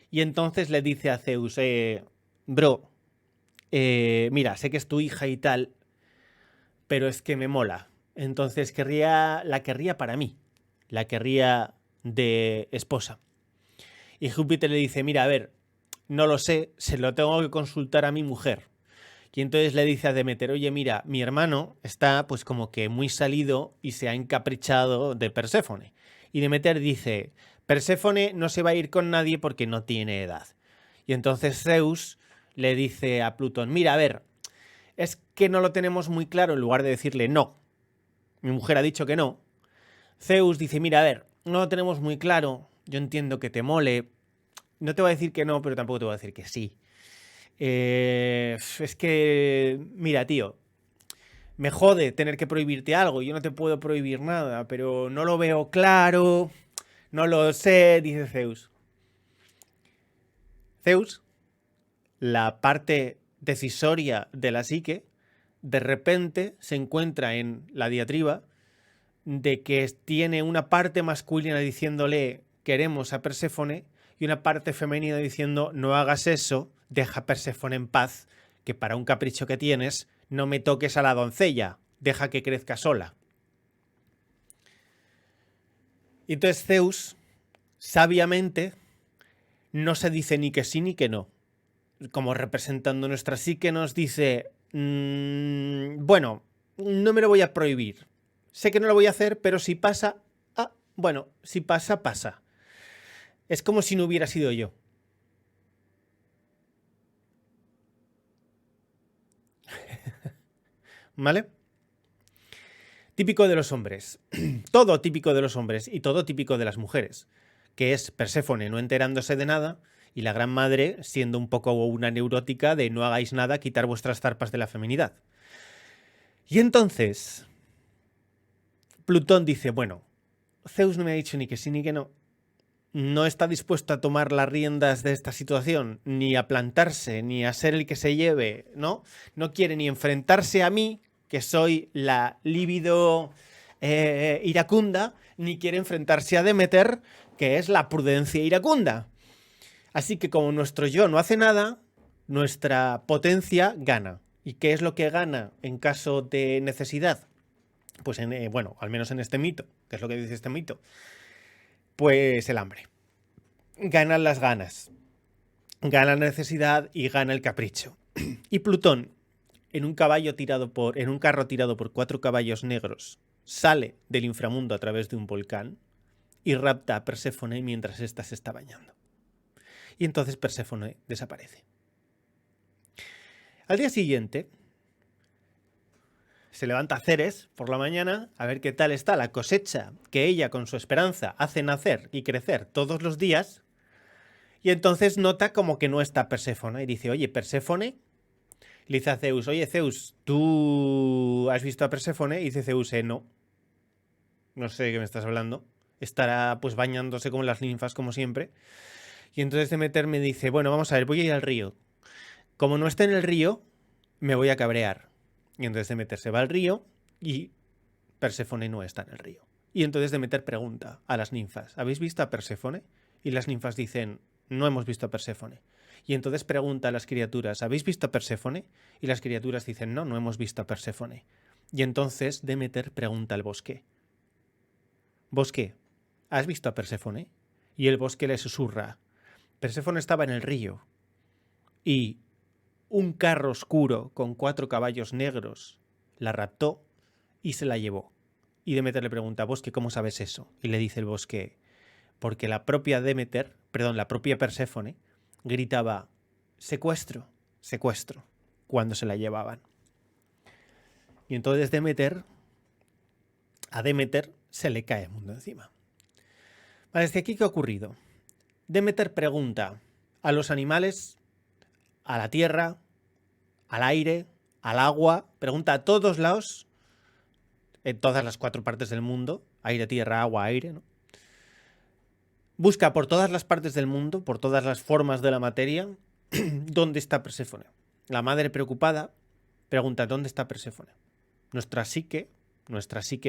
Y entonces le dice a Zeus, mira, sé que es tu hija y tal, pero es que me mola. Entonces la querría para mí, la querría de esposa. Y Júpiter le dice, mira, a ver, no lo sé, se lo tengo que consultar a mi mujer. Y entonces le dice a Demeter, oye, mira, mi hermano está pues como que muy salido y se ha encaprichado de Perséfone. Y Demeter dice, Perséfone no se va a ir con nadie porque no tiene edad. Y entonces Zeus le dice a Plutón, mira, a ver, es que no lo tenemos muy claro, en lugar de decirle no. Mi mujer ha dicho que no. Zeus dice, mira, a ver, no lo tenemos muy claro, yo entiendo que te mole, no te voy a decir que no, pero tampoco te voy a decir que sí. Es que, mira, tío, me jode tener que prohibirte algo, yo no te puedo prohibir nada, pero no lo veo claro, no lo sé, dice Zeus. Zeus, la parte decisoria de la psique, de repente se encuentra en la diatriba de que tiene una parte masculina diciéndole queremos a Perséfone y una parte femenina diciendo no hagas eso, deja a Perséfone en paz, que para un capricho que tienes no me toques a la doncella, deja que crezca sola. Y entonces Zeus, sabiamente, no se dice ni que sí ni que no. Como representando nuestra psique nos dice, bueno, no me lo voy a prohibir. Sé que no lo voy a hacer, pero si pasa, si pasa, pasa. Es como si no hubiera sido yo. ¿Vale? Típico de los hombres. Todo típico de los hombres y todo típico de las mujeres. Que es Perséfone no enterándose de nada y la gran madre siendo un poco una neurótica de no hagáis nada, quitar vuestras zarpas de la feminidad. Y entonces, Plutón dice, bueno, Zeus no me ha dicho ni que sí ni que no. No está dispuesto a tomar las riendas de esta situación, ni a plantarse, ni a ser el que se lleve, ¿no? No quiere ni enfrentarse a mí, que soy la líbido iracunda, ni quiere enfrentarse a Demeter, que es la prudencia iracunda. Así que como nuestro yo no hace nada, nuestra potencia gana. ¿Y qué es lo que gana en caso de necesidad? Pues, bueno, al menos en este mito, que es lo que dice este mito, pues el hambre. Ganan las ganas, gana la necesidad y gana el capricho. Y Plutón, en un carro tirado por 4 caballos negros, sale del inframundo a través de un volcán y rapta a Perséfone mientras ésta se está bañando. Y entonces Perséfone desaparece. Al día siguiente, se levanta Ceres por la mañana a ver qué tal está la cosecha que ella con su esperanza hace nacer y crecer todos los días. Y entonces nota como que no está Perséfone y dice, oye, Perséfone. Le dice a Zeus, oye, Zeus, ¿tú has visto a Perséfone? Y dice Zeus, no. No sé de qué me estás hablando. Estará pues bañándose con las ninfas como siempre. Y entonces Demeter me dice, bueno, vamos a ver, voy a ir al río. Como no esté en el río, me voy a cabrear. Y entonces Demeter se va al río y Perséfone no está en el río. Y entonces Demeter pregunta a las ninfas, ¿habéis visto a Perséfone? Y las ninfas dicen, no hemos visto a Perséfone. Y entonces pregunta a las criaturas, ¿habéis visto a Perséfone? Y las criaturas dicen, no, no hemos visto a Perséfone. Y entonces Demeter pregunta al bosque, Bosque, ¿has visto a Perséfone? Y el bosque le susurra, Perséfone estaba en el río y un carro oscuro con 4 caballos negros la raptó y se la llevó. Y Demeter le pregunta, Bosque, ¿cómo sabes eso? Y le dice el bosque, porque la propia Perséfone, gritaba, secuestro, secuestro, cuando se la llevaban. Y entonces a Demeter se le cae el mundo encima. Vale, ¿desde aquí qué ha ocurrido? Demeter pregunta a los animales, a la tierra, al aire, al agua, pregunta a todos lados, en todas las 4 partes del mundo, aire, tierra, agua, aire, ¿no? Busca por todas las partes del mundo, por todas las formas de la materia, ¿dónde está Perséfone? La madre preocupada pregunta, ¿dónde está Perséfone? Nuestra psique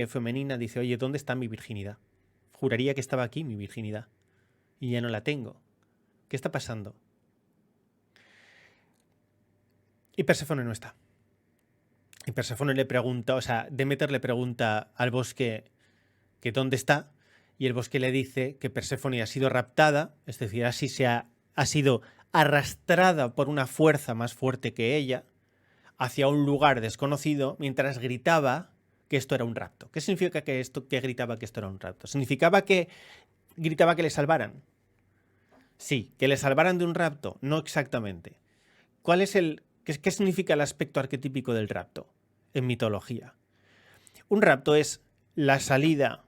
femenina dice, oye, ¿dónde está mi virginidad? Juraría que estaba aquí mi virginidad y ya no la tengo. ¿Qué está pasando? Y Perséfone no está. Y Perséfone le pregunta, Demeter le pregunta al bosque que dónde está, y el bosque le dice que Perséfone ha sido raptada, es decir, ha sido arrastrada por una fuerza más fuerte que ella hacia un lugar desconocido mientras gritaba que esto era un rapto. ¿Qué significa que gritaba que esto era un rapto? ¿Significaba que gritaba que le salvaran? Sí, que le salvaran de un rapto, no exactamente. ¿Qué significa el aspecto arquetípico del rapto en mitología? Un rapto es la salida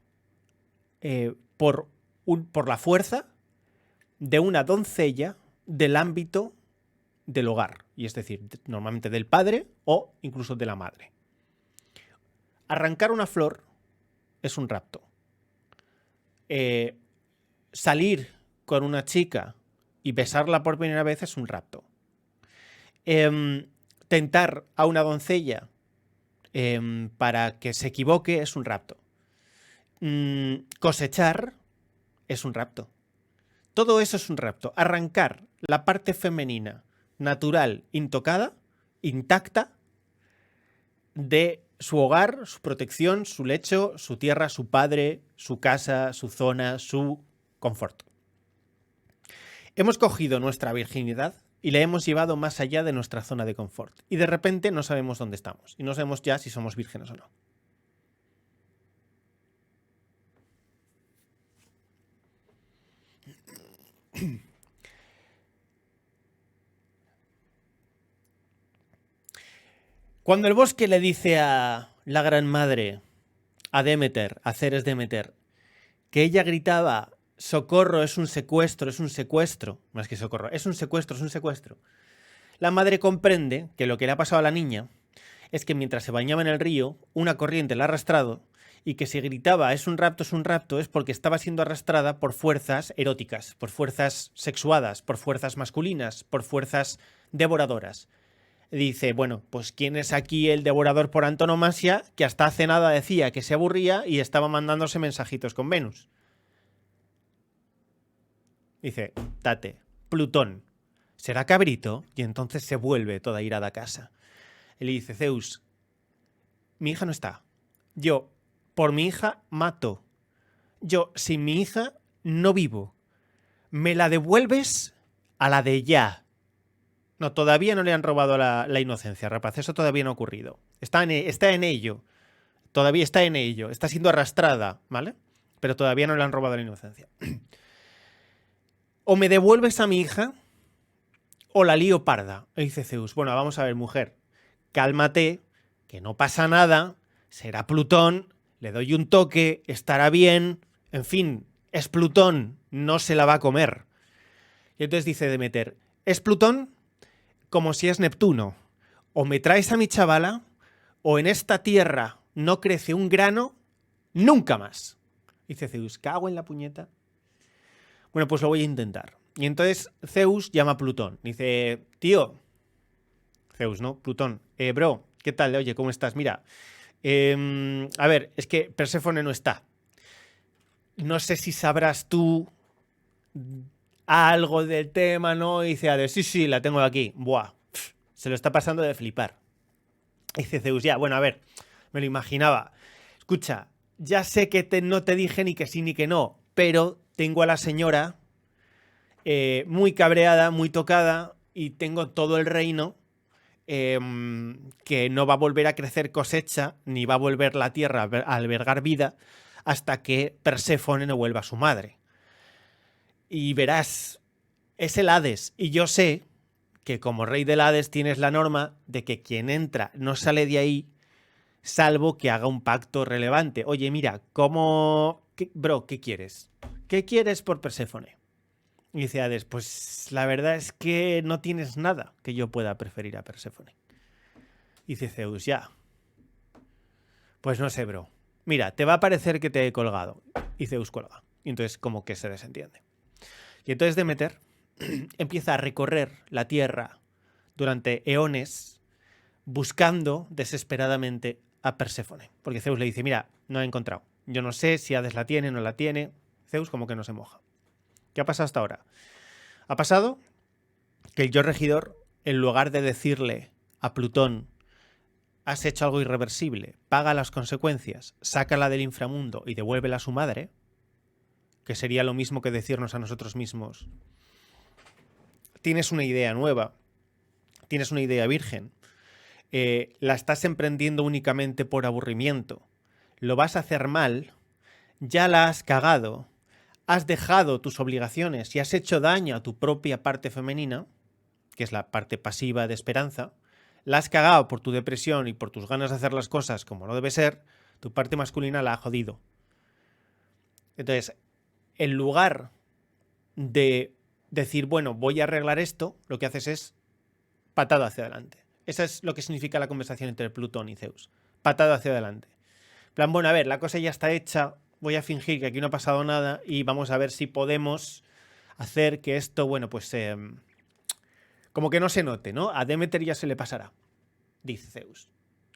por la fuerza de una doncella del ámbito del hogar, y es decir, normalmente del padre o incluso de la madre. Arrancar una flor es un rapto. Salir con una chica y besarla por primera vez es un rapto. Tentar a una doncella para que se equivoque es un rapto. Cosechar es un rapto. Todo eso es un rapto. Arrancar la parte femenina, natural, intocada, intacta, de su hogar, su protección, su lecho, su tierra, su padre, su casa, su zona, su confort. Hemos cogido nuestra virginidad y la hemos llevado más allá de nuestra zona de confort. Y de repente no sabemos dónde estamos. Y no sabemos ya si somos vírgenes o no. Cuando el bosque le dice a la gran madre, a Demeter, a Ceres Demeter, que ella gritaba, socorro, es un secuestro, más que socorro, es un secuestro. La madre comprende que lo que le ha pasado a la niña es que mientras se bañaba en el río, una corriente la ha arrastrado y que si gritaba es un rapto, es porque estaba siendo arrastrada por fuerzas eróticas, por fuerzas sexuadas, por fuerzas masculinas, por fuerzas devoradoras. Dice, bueno, pues ¿quién es aquí el devorador por antonomasia que hasta hace nada decía que se aburría y estaba mandándose mensajitos con Venus? Dice, Tate, Plutón, ¿será cabrito? Y entonces se vuelve toda irada a casa. Y le dice, Zeus, mi hija no está. Yo, por mi hija, mato. Yo, sin mi hija, no vivo. ¿Me la devuelves? A la de ya. No, todavía no le han robado la inocencia, rapaz. Eso todavía no ha ocurrido. Está en ello. Todavía está en ello. Está siendo arrastrada, ¿vale? Pero todavía no le han robado la inocencia. O me devuelves a mi hija o la lío parda. Y dice Zeus, bueno, vamos a ver, mujer. Cálmate, que no pasa nada. Será Plutón. Le doy un toque. Estará bien. En fin, es Plutón. No se la va a comer. Y entonces dice Demeter, ¿es Plutón? Como si es Neptuno. O me traes a mi chavala, o en esta tierra no crece un grano, nunca más. Dice Zeus, cago en la puñeta. Bueno, pues lo voy a intentar. Y entonces Zeus llama a Plutón. Dice, tío, Zeus, ¿no? Plutón, bro, ¿qué tal? Oye, ¿cómo estás? Mira, a ver, es que Perséfone no está. No sé si sabrás tú algo del tema, ¿no? Y dice Hades, sí, la tengo aquí. Buah, se lo está pasando de flipar. Y dice Zeus, ya, bueno, a ver, me lo imaginaba. Escucha, ya sé que no te dije ni que sí ni que no, pero tengo a la señora muy cabreada, muy tocada, y tengo todo el reino que no va a volver a crecer cosecha, ni va a volver la tierra a albergar vida, hasta que Perséfone no vuelva a su madre. Y verás, es el Hades, y yo sé que como rey del Hades tienes la norma de que quien entra no sale de ahí, salvo que haga un pacto relevante. Oye, mira, bro, ¿qué quieres? ¿Qué quieres por Perséfone? Y dice Hades, pues la verdad es que no tienes nada que yo pueda preferir a Perséfone. Y dice Zeus, ya. Pues no sé, bro. Mira, te va a parecer que te he colgado. Y Zeus cuelga. Y entonces como que se desentiende. Y entonces Demeter empieza a recorrer la tierra durante eones buscando desesperadamente a Perséfone. Porque Zeus le dice, mira, no he encontrado. Yo no sé si Hades la tiene, no la tiene. Zeus como que no se moja. ¿Qué ha pasado hasta ahora? Ha pasado que el yo regidor, en lugar de decirle a Plutón, has hecho algo irreversible, paga las consecuencias, sácala del inframundo y devuélvela a su madre, que sería lo mismo que decirnos a nosotros mismos, tienes una idea nueva, tienes una idea virgen, la estás emprendiendo únicamente por aburrimiento, lo vas a hacer mal, ya la has cagado, has dejado tus obligaciones y has hecho daño a tu propia parte femenina, que es la parte pasiva de esperanza, la has cagado por tu depresión y por tus ganas de hacer las cosas como no debe ser, tu parte masculina la ha jodido. Entonces, en lugar de decir, bueno, voy a arreglar esto, lo que haces es patada hacia adelante. Eso es lo que significa la conversación entre Plutón y Zeus. Patada hacia adelante. En plan, bueno, a ver, la cosa ya está hecha, voy a fingir que aquí no ha pasado nada y vamos a ver si podemos hacer que esto, bueno, pues como que no se note, ¿no? A Demeter ya se le pasará, dice Zeus.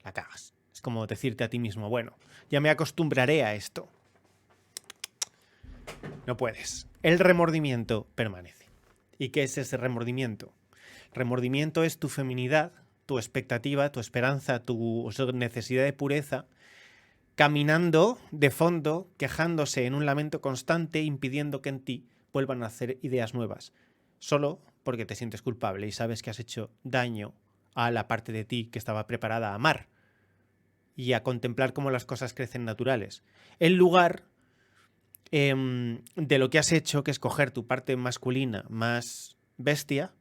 La cagas. Es como decirte a ti mismo, bueno, ya me acostumbraré a esto. No puedes. El remordimiento permanece. ¿Y qué es ese remordimiento? Remordimiento es tu feminidad, tu expectativa, tu esperanza, tu necesidad de pureza, caminando de fondo, quejándose en un lamento constante, impidiendo que en ti vuelvan a hacer ideas nuevas. Solo porque te sientes culpable y sabes que has hecho daño a la parte de ti que estaba preparada a amar y a contemplar cómo las cosas crecen naturales. En lugar de lo que has hecho, que es coger tu parte masculina más bestia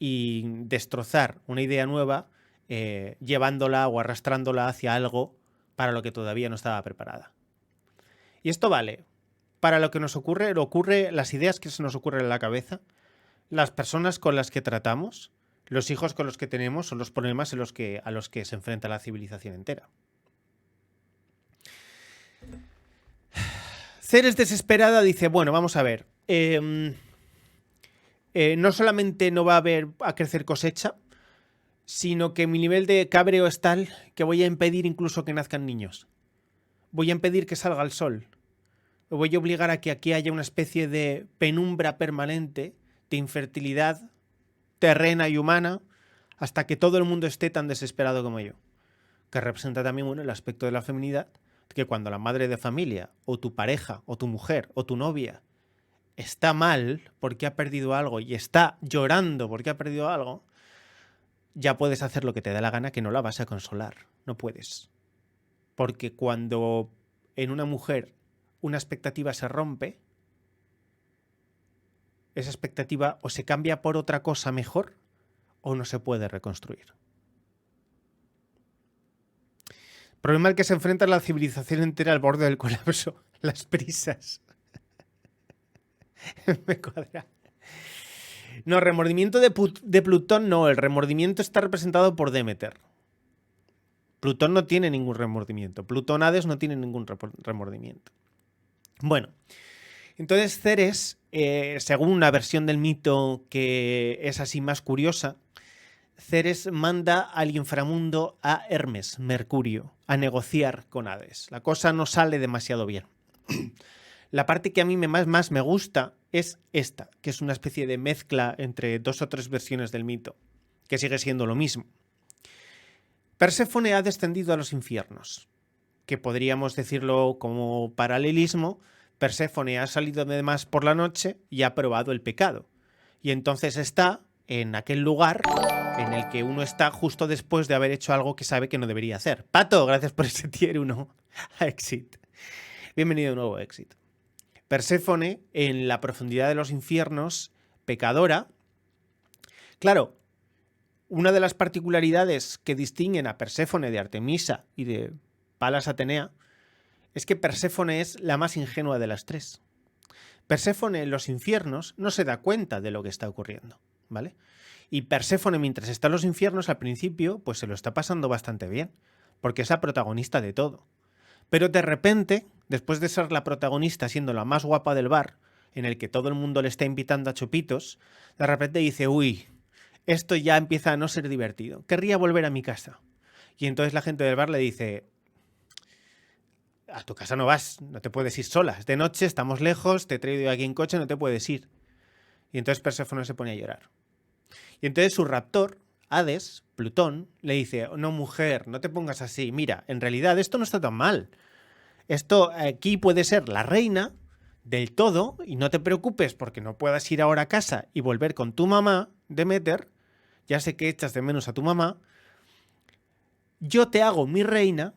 y destrozar una idea nueva llevándola o arrastrándola hacia algo para lo que todavía no estaba preparada. Y esto vale para lo que nos ocurre, las ideas que se nos ocurren en la cabeza, las personas con las que tratamos, los hijos con los que tenemos o los problemas a los que se enfrenta la civilización entera. Ceres desesperada dice, bueno, vamos a ver, no solamente no va a crecer cosecha, sino que mi nivel de cabreo es tal que voy a impedir incluso que nazcan niños. Voy a impedir que salga el sol. Voy a obligar a que aquí haya una especie de penumbra permanente de infertilidad terrena y humana hasta que todo el mundo esté tan desesperado como yo. Que representa también el aspecto de la feminidad, que cuando la madre de familia, o tu pareja, o tu mujer, o tu novia está mal porque ha perdido algo y está llorando porque ha perdido algo, ya puedes hacer lo que te da la gana, que no la vas a consolar. No puedes. Porque cuando en una mujer una expectativa se rompe, esa expectativa o se cambia por otra cosa mejor o no se puede reconstruir. El problema al que se enfrenta la civilización entera al borde del colapso. Las prisas. Me cuadra. No, remordimiento de Plutón no. El remordimiento está representado por Demeter. Plutón no tiene ningún remordimiento. Plutón Hades no tiene ningún remordimiento. Bueno, entonces Ceres, según una versión del mito que es así más curiosa, Ceres manda al inframundo a Hermes, Mercurio, a negociar con Hades. La cosa no sale demasiado bien. La parte que a mí más me gusta es esta, que es una especie de mezcla entre 2 o 3 versiones del mito, que sigue siendo lo mismo. Perséfone ha descendido a los infiernos, que podríamos decirlo como paralelismo. Perséfone ha salido además por la noche y ha probado el pecado. Y entonces está en aquel lugar en el que uno está justo después de haber hecho algo que sabe que no debería hacer. Pato, gracias por ese tier 1 a Exit. Bienvenido a un nuevo Exit. Perséfone, en la profundidad de los infiernos, pecadora. Claro, una de las particularidades que distinguen a Perséfone de Artemisa y de Palas Atenea es que Perséfone es la más ingenua de las tres. Perséfone en los infiernos no se da cuenta de lo que está ocurriendo, ¿vale? Y Perséfone, mientras está en los infiernos, al principio, pues se lo está pasando bastante bien, porque es la protagonista de todo. Pero de repente, después de ser la protagonista siendo la más guapa del bar, en el que todo el mundo le está invitando a chupitos, de repente dice, uy, esto ya empieza a no ser divertido. Querría volver a mi casa. Y entonces la gente del bar le dice, a tu casa no vas, no te puedes ir sola. Es de noche, estamos lejos, te he traído aquí en coche, no te puedes ir. Y entonces Perséfone se pone a llorar. Y entonces su raptor, Hades, Plutón, le dice, no mujer, no te pongas así. Mira, en realidad esto no está tan mal. Esto aquí puede ser la reina del todo y no te preocupes porque no puedas ir ahora a casa y volver con tu mamá, Demeter. Ya sé que echas de menos a tu mamá. Yo te hago mi reina.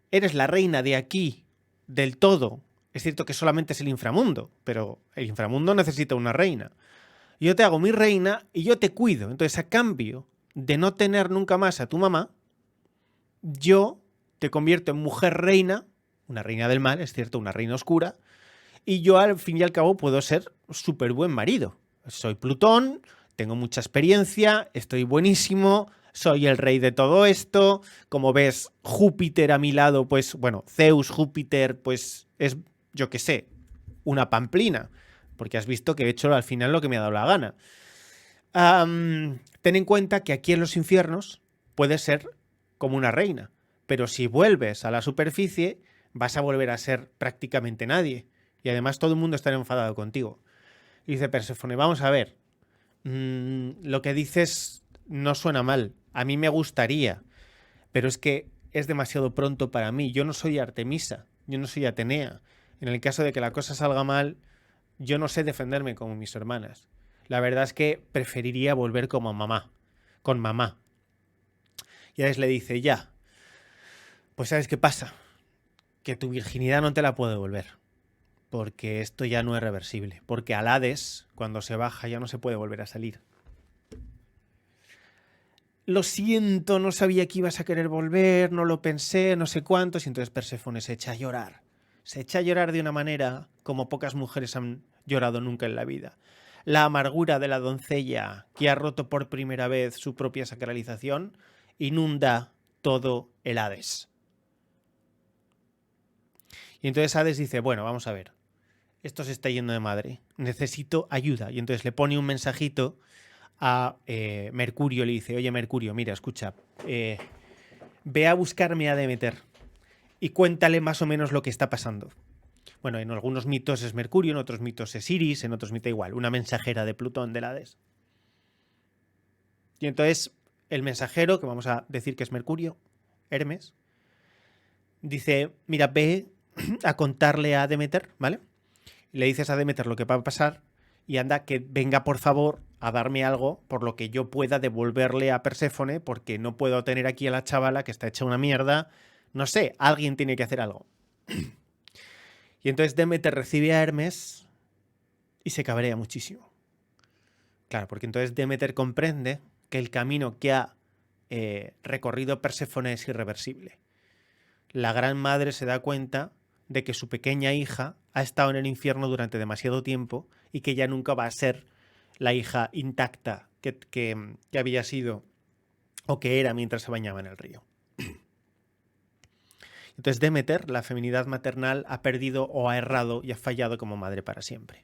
Eres la reina de aquí, del todo. Es cierto que solamente es el inframundo, pero el inframundo necesita una reina. Yo te hago mi reina y yo te cuido. Entonces, a cambio de no tener nunca más a tu mamá, yo te convierto en mujer reina, una reina del mal, es cierto, una reina oscura, y yo al fin y al cabo puedo ser súper buen marido. Soy Plutón, tengo mucha experiencia, estoy buenísimo, soy el rey de todo esto. Como ves, Júpiter a mi lado, pues, bueno, Zeus, Júpiter, pues es, yo qué sé, una pamplina. Porque has visto que he hecho al final lo que me ha dado la gana. Ten en cuenta que aquí en los infiernos puedes ser como una reina. Pero si vuelves a la superficie, vas a volver a ser prácticamente nadie. Y además todo el mundo estará enfadado contigo. Y dice Perséfone, vamos a ver. Lo que dices no suena mal. A mí me gustaría. Pero es que es demasiado pronto para mí. Yo no soy Artemisa. Yo no soy Atenea. En el caso de que la cosa salga mal, yo no sé defenderme como mis hermanas. La verdad es que preferiría volver como mamá. Con mamá. Y Hades le dice, ya. Pues ¿sabes qué pasa? Que tu virginidad no te la puedo devolver. Porque esto ya no es reversible. Porque al Hades, cuando se baja, ya no se puede volver a salir. lo siento, no sabía que ibas a querer volver, no lo pensé, no sé cuántos. Y entonces Perséfone se echa a llorar. Se echa a llorar de una manera como pocas mujeres han llorado nunca en la vida. La amargura de la doncella que ha roto por primera vez su propia sacralización inunda todo el Hades. Y entonces Hades dice, bueno, vamos a ver, esto se está yendo de madre, necesito ayuda. Y entonces le pone un mensajito a Mercurio, le dice, oye Mercurio, mira, escucha, ve a buscarme a Demeter y cuéntale más o menos lo que está pasando. Bueno, en algunos mitos es Mercurio, en otros mitos es Iris, en otros mitos igual, una mensajera de Plutón del Hades. Y entonces el mensajero, que vamos a decir que es Mercurio, Hermes, dice, mira, ve a contarle a Demeter, ¿vale? Le dices a Demeter lo que va a pasar y anda que venga por favor a darme algo por lo que yo pueda devolverle a Perséfone, porque no puedo tener aquí a la chavala que está hecha una mierda. No sé, alguien tiene que hacer algo. Y entonces Demeter recibe a Hermes y se cabrea muchísimo. Claro, porque entonces Demeter comprende que el camino que ha recorrido Perséfone es irreversible. La gran madre se da cuenta de que su pequeña hija ha estado en el infierno durante demasiado tiempo y que ya nunca va a ser la hija intacta que había sido o que era mientras se bañaba en el río. Entonces Demeter, la feminidad maternal, ha perdido o ha errado y ha fallado como madre para siempre.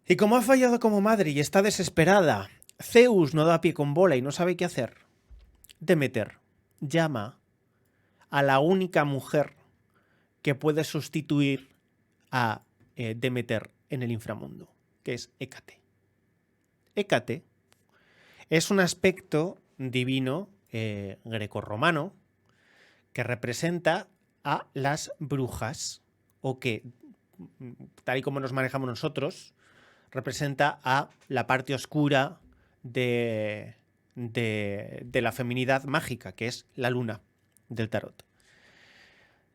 Y como ha fallado como madre y está desesperada, Zeus no da pie con bola y no sabe qué hacer, Demeter llama a la única mujer que puede sustituir a Demeter en el inframundo, que es Hécate. Hécate es un aspecto divino grecorromano que representa a las brujas, o que, tal y como nos manejamos nosotros, representa a la parte oscura de la feminidad mágica, que es la luna del tarot.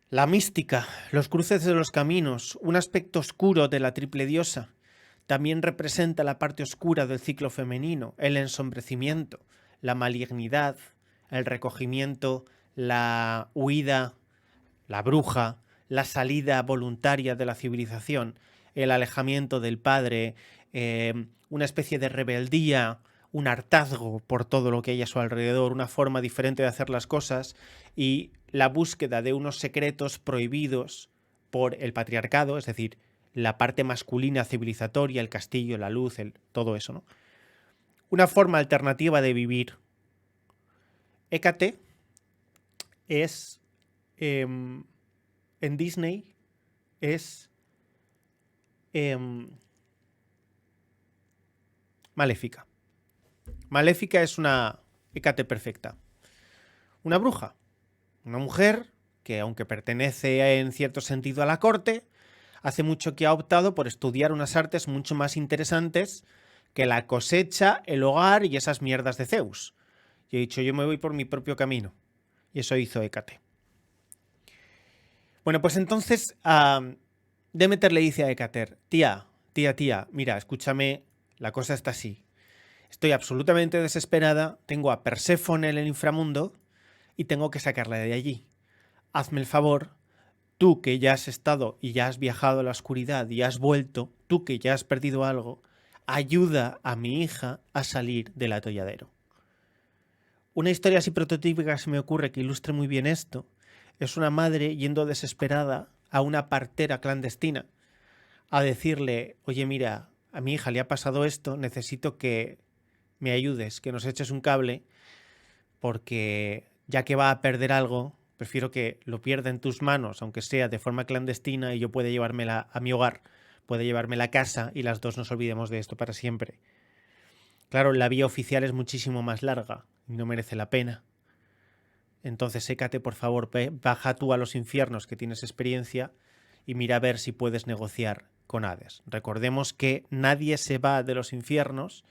La mística, los cruces de los caminos, un aspecto oscuro de la triple diosa, también representa la parte oscura del ciclo femenino, el ensombrecimiento, la malignidad, el recogimiento, la huida, la bruja, la salida voluntaria de la civilización, el alejamiento del padre, una especie de rebeldía, un hartazgo por todo lo que hay a su alrededor, una forma diferente de hacer las cosas y la búsqueda de unos secretos prohibidos por el patriarcado, es decir, la parte masculina civilizatoria, el castillo, la luz, todo eso, ¿no? Una forma alternativa de vivir. Hécate es, en Disney, es Maléfica. Maléfica es una Hécate perfecta. Una bruja. Una mujer que, aunque pertenece en cierto sentido a la corte, hace mucho que ha optado por estudiar unas artes mucho más interesantes que la cosecha, el hogar y esas mierdas de Zeus. Y he dicho, yo me voy por mi propio camino. Y eso hizo Hécate. Bueno, pues entonces Demeter le dice a Hécate, tía, mira, escúchame, la cosa está así. Estoy absolutamente desesperada, tengo a Perséfone en el inframundo y tengo que sacarla de allí. Hazme el favor, tú que ya has estado y ya has viajado a la oscuridad y has vuelto, tú que ya has perdido algo, ayuda a mi hija a salir del atolladero. Una historia así prototípica se me ocurre que ilustre muy bien esto. Es una madre yendo desesperada a una partera clandestina a decirle, oye, mira, a mi hija le ha pasado esto, necesito que me ayudes, que nos eches un cable, porque ya que va a perder algo, prefiero que lo pierda en tus manos, aunque sea de forma clandestina, y yo pueda llevármela a mi hogar, pueda llevármela a casa y las dos nos olvidemos de esto para siempre. Claro, la vía oficial es muchísimo más larga y no merece la pena. Entonces, Hécate, por favor, baja tú a los infiernos, que tienes experiencia, y mira a ver si puedes negociar con Hades. Recordemos que nadie se va de los infiernos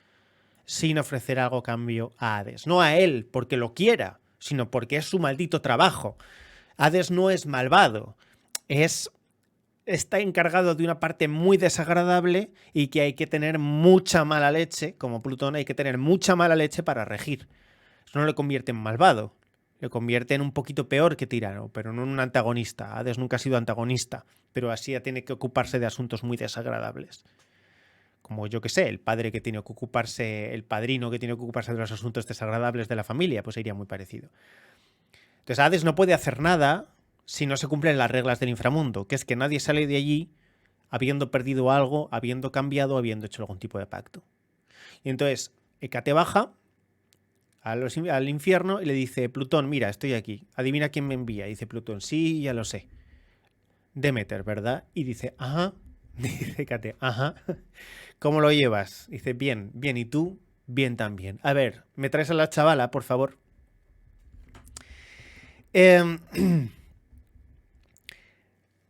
sin ofrecer algo a cambio a Hades. No a él porque lo quiera, sino porque es su maldito trabajo. Hades no es malvado, está encargado de una parte muy desagradable y que hay que tener mucha mala leche, como Plutón hay que tener mucha mala leche para regir. Eso no le convierte en malvado. Le convierte en un poquito peor que tirano, pero no en un antagonista. Hades nunca ha sido antagonista, pero así tiene que ocuparse de asuntos muy desagradables. Como yo que sé, el padre que tiene que ocuparse, el padrino que tiene que ocuparse de los asuntos desagradables de la familia, pues sería muy parecido. Entonces Hades no puede hacer nada si no se cumplen las reglas del inframundo, que es que nadie sale de allí habiendo perdido algo, habiendo cambiado, habiendo hecho algún tipo de pacto. Y entonces Hécate baja al infierno y le dice: Plutón, mira, estoy aquí, adivina quién me envía. Y dice Plutón: sí, ya lo sé. Demeter, ¿verdad? Y dice: ajá. Dice Hécate: ajá. ¿Cómo lo llevas? Dice: bien, bien. ¿Y tú? Bien también. A ver, ¿me traes a la chavala, por favor?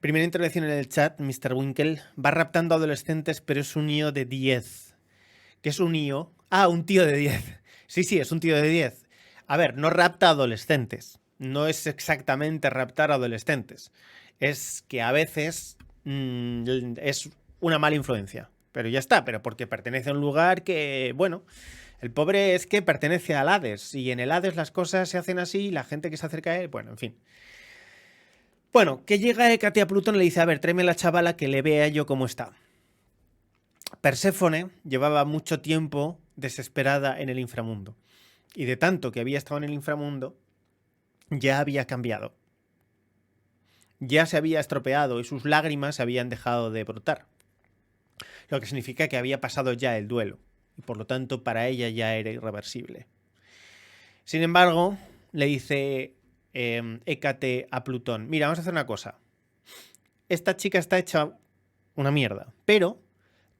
Primera intervención en el chat, Mr. Winkle. Va raptando adolescentes, pero es un IO de 10. ¿Qué es un IO? Ah, un tío de 10. Sí, es un tío de 10. A ver, no rapta adolescentes. No es exactamente raptar adolescentes. Es que a veces es una mala influencia. Pero ya está, pero porque pertenece a un lugar que, bueno, el pobre es que pertenece al Hades. Y en el Hades las cosas se hacen así, la gente que se acerca a él, bueno, en fin. Bueno, que llega Hécate a Plutón y le dice: a ver, tráeme la chavala que le vea yo cómo está. Perséfone llevaba mucho tiempo desesperada en el inframundo. Y de tanto que había estado en el inframundo, ya había cambiado. Ya se había estropeado y sus lágrimas habían dejado de brotar. Lo que significa que había pasado ya el duelo. Y por lo tanto, para ella ya era irreversible. Sin embargo, le dice Hécate a Plutón: mira, vamos a hacer una cosa. Esta chica está hecha una mierda, pero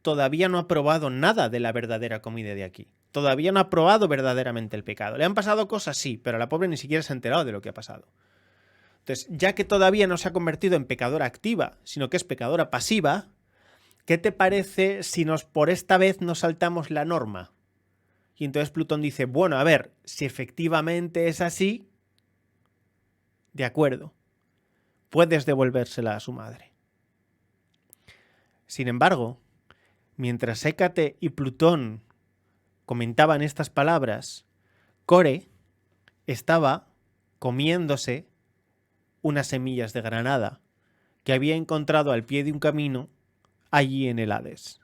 todavía no ha probado nada de la verdadera comida de aquí. Todavía no ha probado verdaderamente el pecado. Le han pasado cosas, sí, pero la pobre ni siquiera se ha enterado de lo que ha pasado. Entonces, ya que todavía no se ha convertido en pecadora activa, sino que es pecadora pasiva, ¿qué te parece si por esta vez nos saltamos la norma? Y entonces Plutón dice: bueno, a ver, si efectivamente es así, de acuerdo, puedes devolvérsela a su madre. Sin embargo, mientras Hécate y Plutón comentaban estas palabras, Core estaba comiéndose unas semillas de granada que había encontrado al pie de un camino allí en el Hades.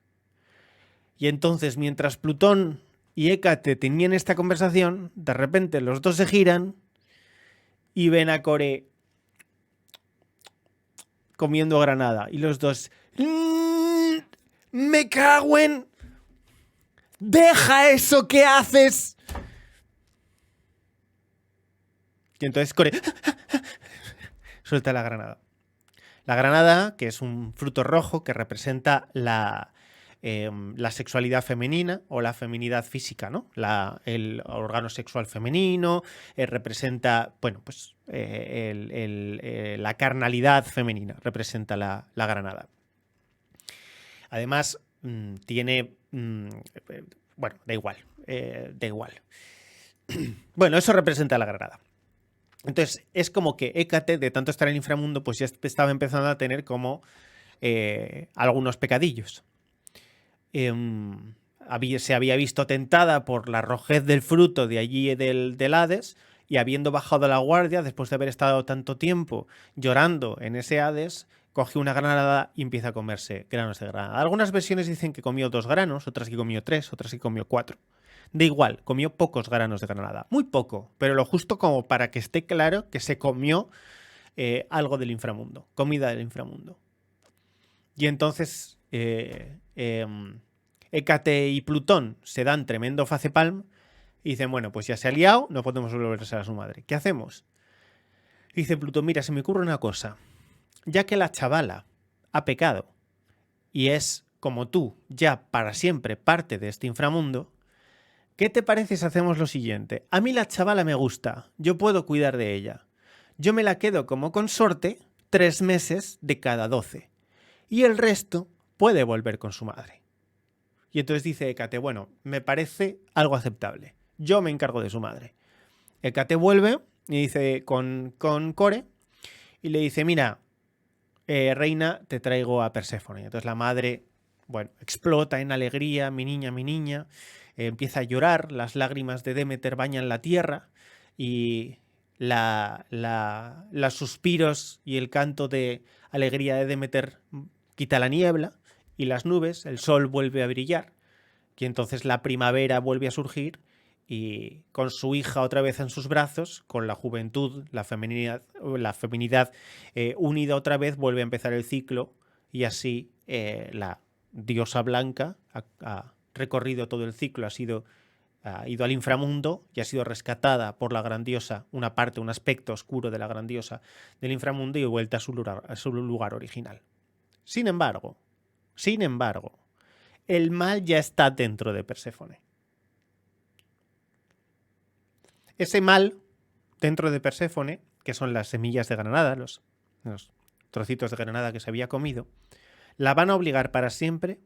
Y entonces, mientras Plutón y Hécate tenían esta conversación, de repente los dos se giran y ven a Core comiendo granada. Y los dos: ¡me cago en! ¡Deja eso que haces! Y entonces Core suelta la granada. La granada, que es un fruto rojo que representa la sexualidad femenina o la feminidad física, ¿no? El órgano sexual femenino, representa, bueno, pues la carnalidad femenina, representa la granada. Además, tiene... bueno, da igual. Bueno, eso representa la granada. Entonces, es como que Hécate, de tanto estar en el inframundo, pues ya estaba empezando a tener como algunos pecadillos. Se había visto tentada por la rojez del fruto de allí del Hades, y habiendo bajado la guardia, después de haber estado tanto tiempo llorando en ese Hades, coge una granada y empieza a comerse granos de granada. Algunas versiones dicen que comió 2 granos, otras que comió 3, otras que comió 4. Da igual, comió pocos granos de granada. Muy poco, pero lo justo como para que esté claro que se comió algo del inframundo, comida del inframundo. Y entonces Hécate y Plutón se dan tremendo facepalm y dicen: bueno, pues ya se ha liado, no podemos volverse a su madre. ¿Qué hacemos? Y dice Plutón: mira, se me ocurre una cosa. Ya que la chavala ha pecado y es, como tú, ya para siempre parte de este inframundo, ¿qué te parece si hacemos lo siguiente? A mí la chavala me gusta, yo puedo cuidar de ella. Yo me la quedo como consorte 3 meses de cada 12. Y el resto puede volver con su madre. Y entonces dice Hécate: bueno, me parece algo aceptable. Yo me encargo de su madre. Hécate vuelve y dice con Core y le dice: mira, reina, te traigo a Perséfone. Entonces la madre, bueno, explota en alegría: mi niña, mi niña. empieza a llorar, las lágrimas de Demeter bañan la tierra y los suspiros y el canto de alegría de Demeter quita la niebla y las nubes, el sol vuelve a brillar y entonces la primavera vuelve a surgir y con su hija otra vez en sus brazos, con la juventud, la feminidad unida otra vez, vuelve a empezar el ciclo y así la diosa blanca ha recorrido todo el ciclo, ha ido al inframundo y ha sido rescatada por la gran diosa, una parte, un aspecto oscuro de la gran diosa del inframundo y vuelta a su lugar original. Sin embargo, el mal ya está dentro de Perséfone. Ese mal dentro de Perséfone, que son las semillas de granada, los trocitos de granada que se había comido, la van a obligar para siempre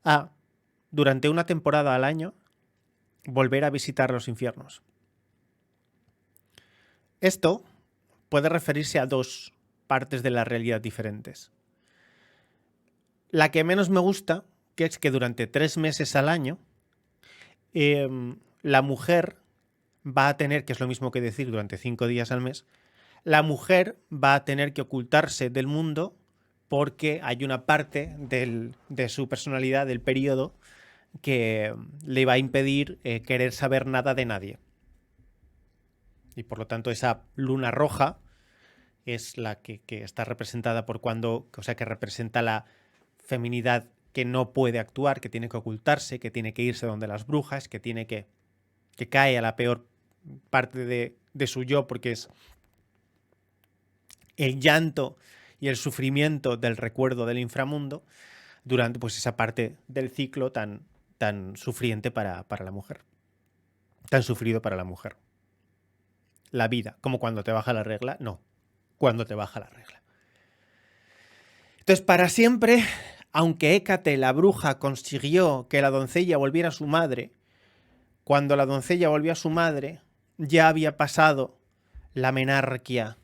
a, durante una temporada al año, volver a visitar los infiernos. Esto puede referirse a dos partes de la realidad diferentes. La que menos me gusta, que es que durante 3 meses al año, la mujer va a tener, que es lo mismo que decir durante 5 días al mes, la mujer va a tener que ocultarse del mundo porque hay una parte de su personalidad, del periodo, que le va a impedir querer saber nada de nadie. Y por lo tanto esa luna roja es la que está representada por que representa la feminidad que no puede actuar, que tiene que ocultarse, que tiene que irse donde las brujas, que cae a la peor parte de su yo, porque es el llanto y el sufrimiento del recuerdo del inframundo durante pues esa parte del ciclo tan sufriente para la mujer, tan sufrido para la mujer. La vida, como cuando te baja la regla, no, cuando te baja la regla. Entonces, para siempre, aunque Hécate, la bruja, consiguió que la doncella volviera a su madre, cuando la doncella volvió a su madre, ya había pasado la menarquia.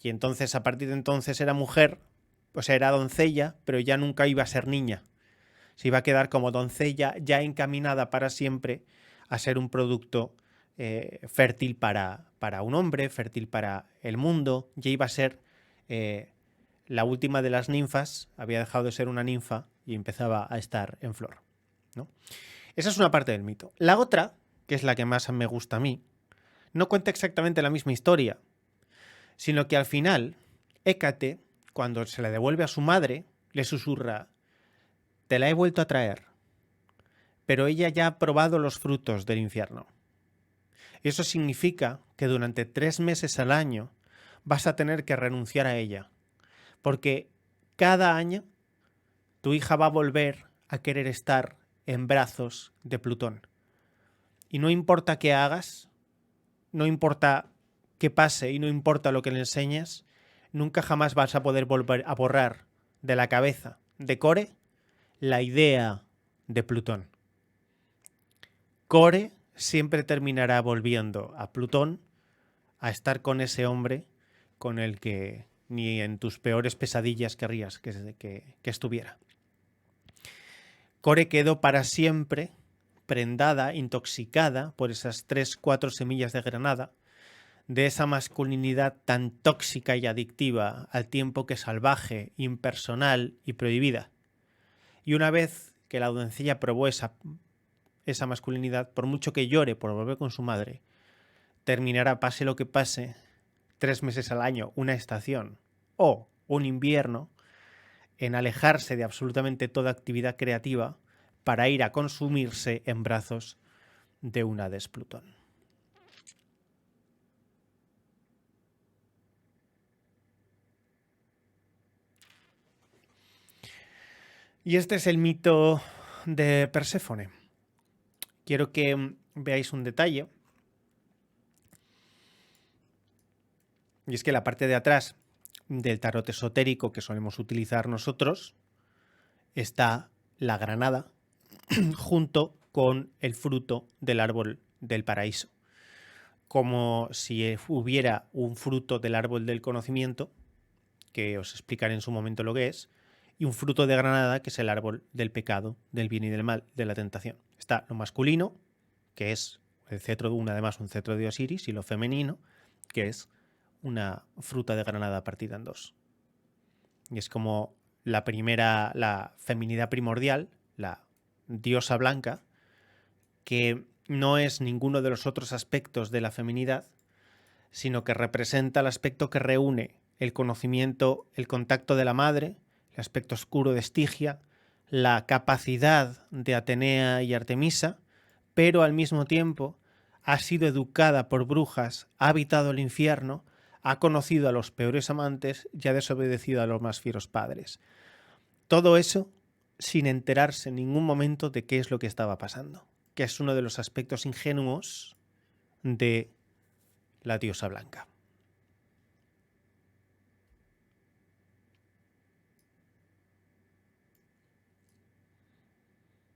Y entonces, a partir de entonces, era mujer, o sea, era doncella, pero ya nunca iba a ser niña. Se iba a quedar como doncella ya encaminada para siempre a ser un producto fértil para un hombre, fértil para el mundo. Ya iba a ser la última de las ninfas, había dejado de ser una ninfa y empezaba a estar en flor, ¿no? Esa es una parte del mito. La otra, que es la que más me gusta a mí, no cuenta exactamente la misma historia, sino que al final Hécate, cuando se le devuelve a su madre, le susurra: te la he vuelto a traer, pero ella ya ha probado los frutos del infierno. Y eso significa que durante 3 meses al año vas a tener que renunciar a ella, porque cada año tu hija va a volver a querer estar en brazos de Plutón. Y no importa qué hagas, no importa qué pase y no importa lo que le enseñes, nunca jamás vas a poder volver a borrar de la cabeza de Core la idea de Plutón. Core siempre terminará volviendo a Plutón a estar con ese hombre con el que ni en tus peores pesadillas querrías que estuviera. Core quedó para siempre prendada, intoxicada por esas 3-4 semillas de granada, de esa masculinidad tan tóxica y adictiva al tiempo que salvaje, impersonal y prohibida. Y una vez que la doncella probó esa masculinidad, por mucho que llore por volver con su madre, terminará, pase lo que pase, 3 meses al año, una estación o un invierno, en alejarse de absolutamente toda actividad creativa para ir a consumirse en brazos de un Hades Plutón. Y este es el mito de Perséfone. Quiero que veáis un detalle. Y es que la parte de atrás del tarot esotérico que solemos utilizar nosotros está la granada junto con el fruto del árbol del paraíso. Como si hubiera un fruto del árbol del conocimiento, que os explicaré en su momento lo que es, y un fruto de granada, que es el árbol del pecado, del bien y del mal, de la tentación. Está lo masculino, que es el cetro de además un cetro de Osiris, y lo femenino, que es una fruta de granada partida en dos. Y es como la feminidad primordial, la diosa blanca, que no es ninguno de los otros aspectos de la feminidad, sino que representa el aspecto que reúne el conocimiento, el contacto de la madre, el aspecto oscuro de Estigia, la capacidad de Atenea y Artemisa, pero al mismo tiempo ha sido educada por brujas, ha habitado el infierno, ha conocido a los peores amantes y ha desobedecido a los más fieros padres. Todo eso sin enterarse en ningún momento de qué es lo que estaba pasando, que es uno de los aspectos ingenuos de la diosa blanca.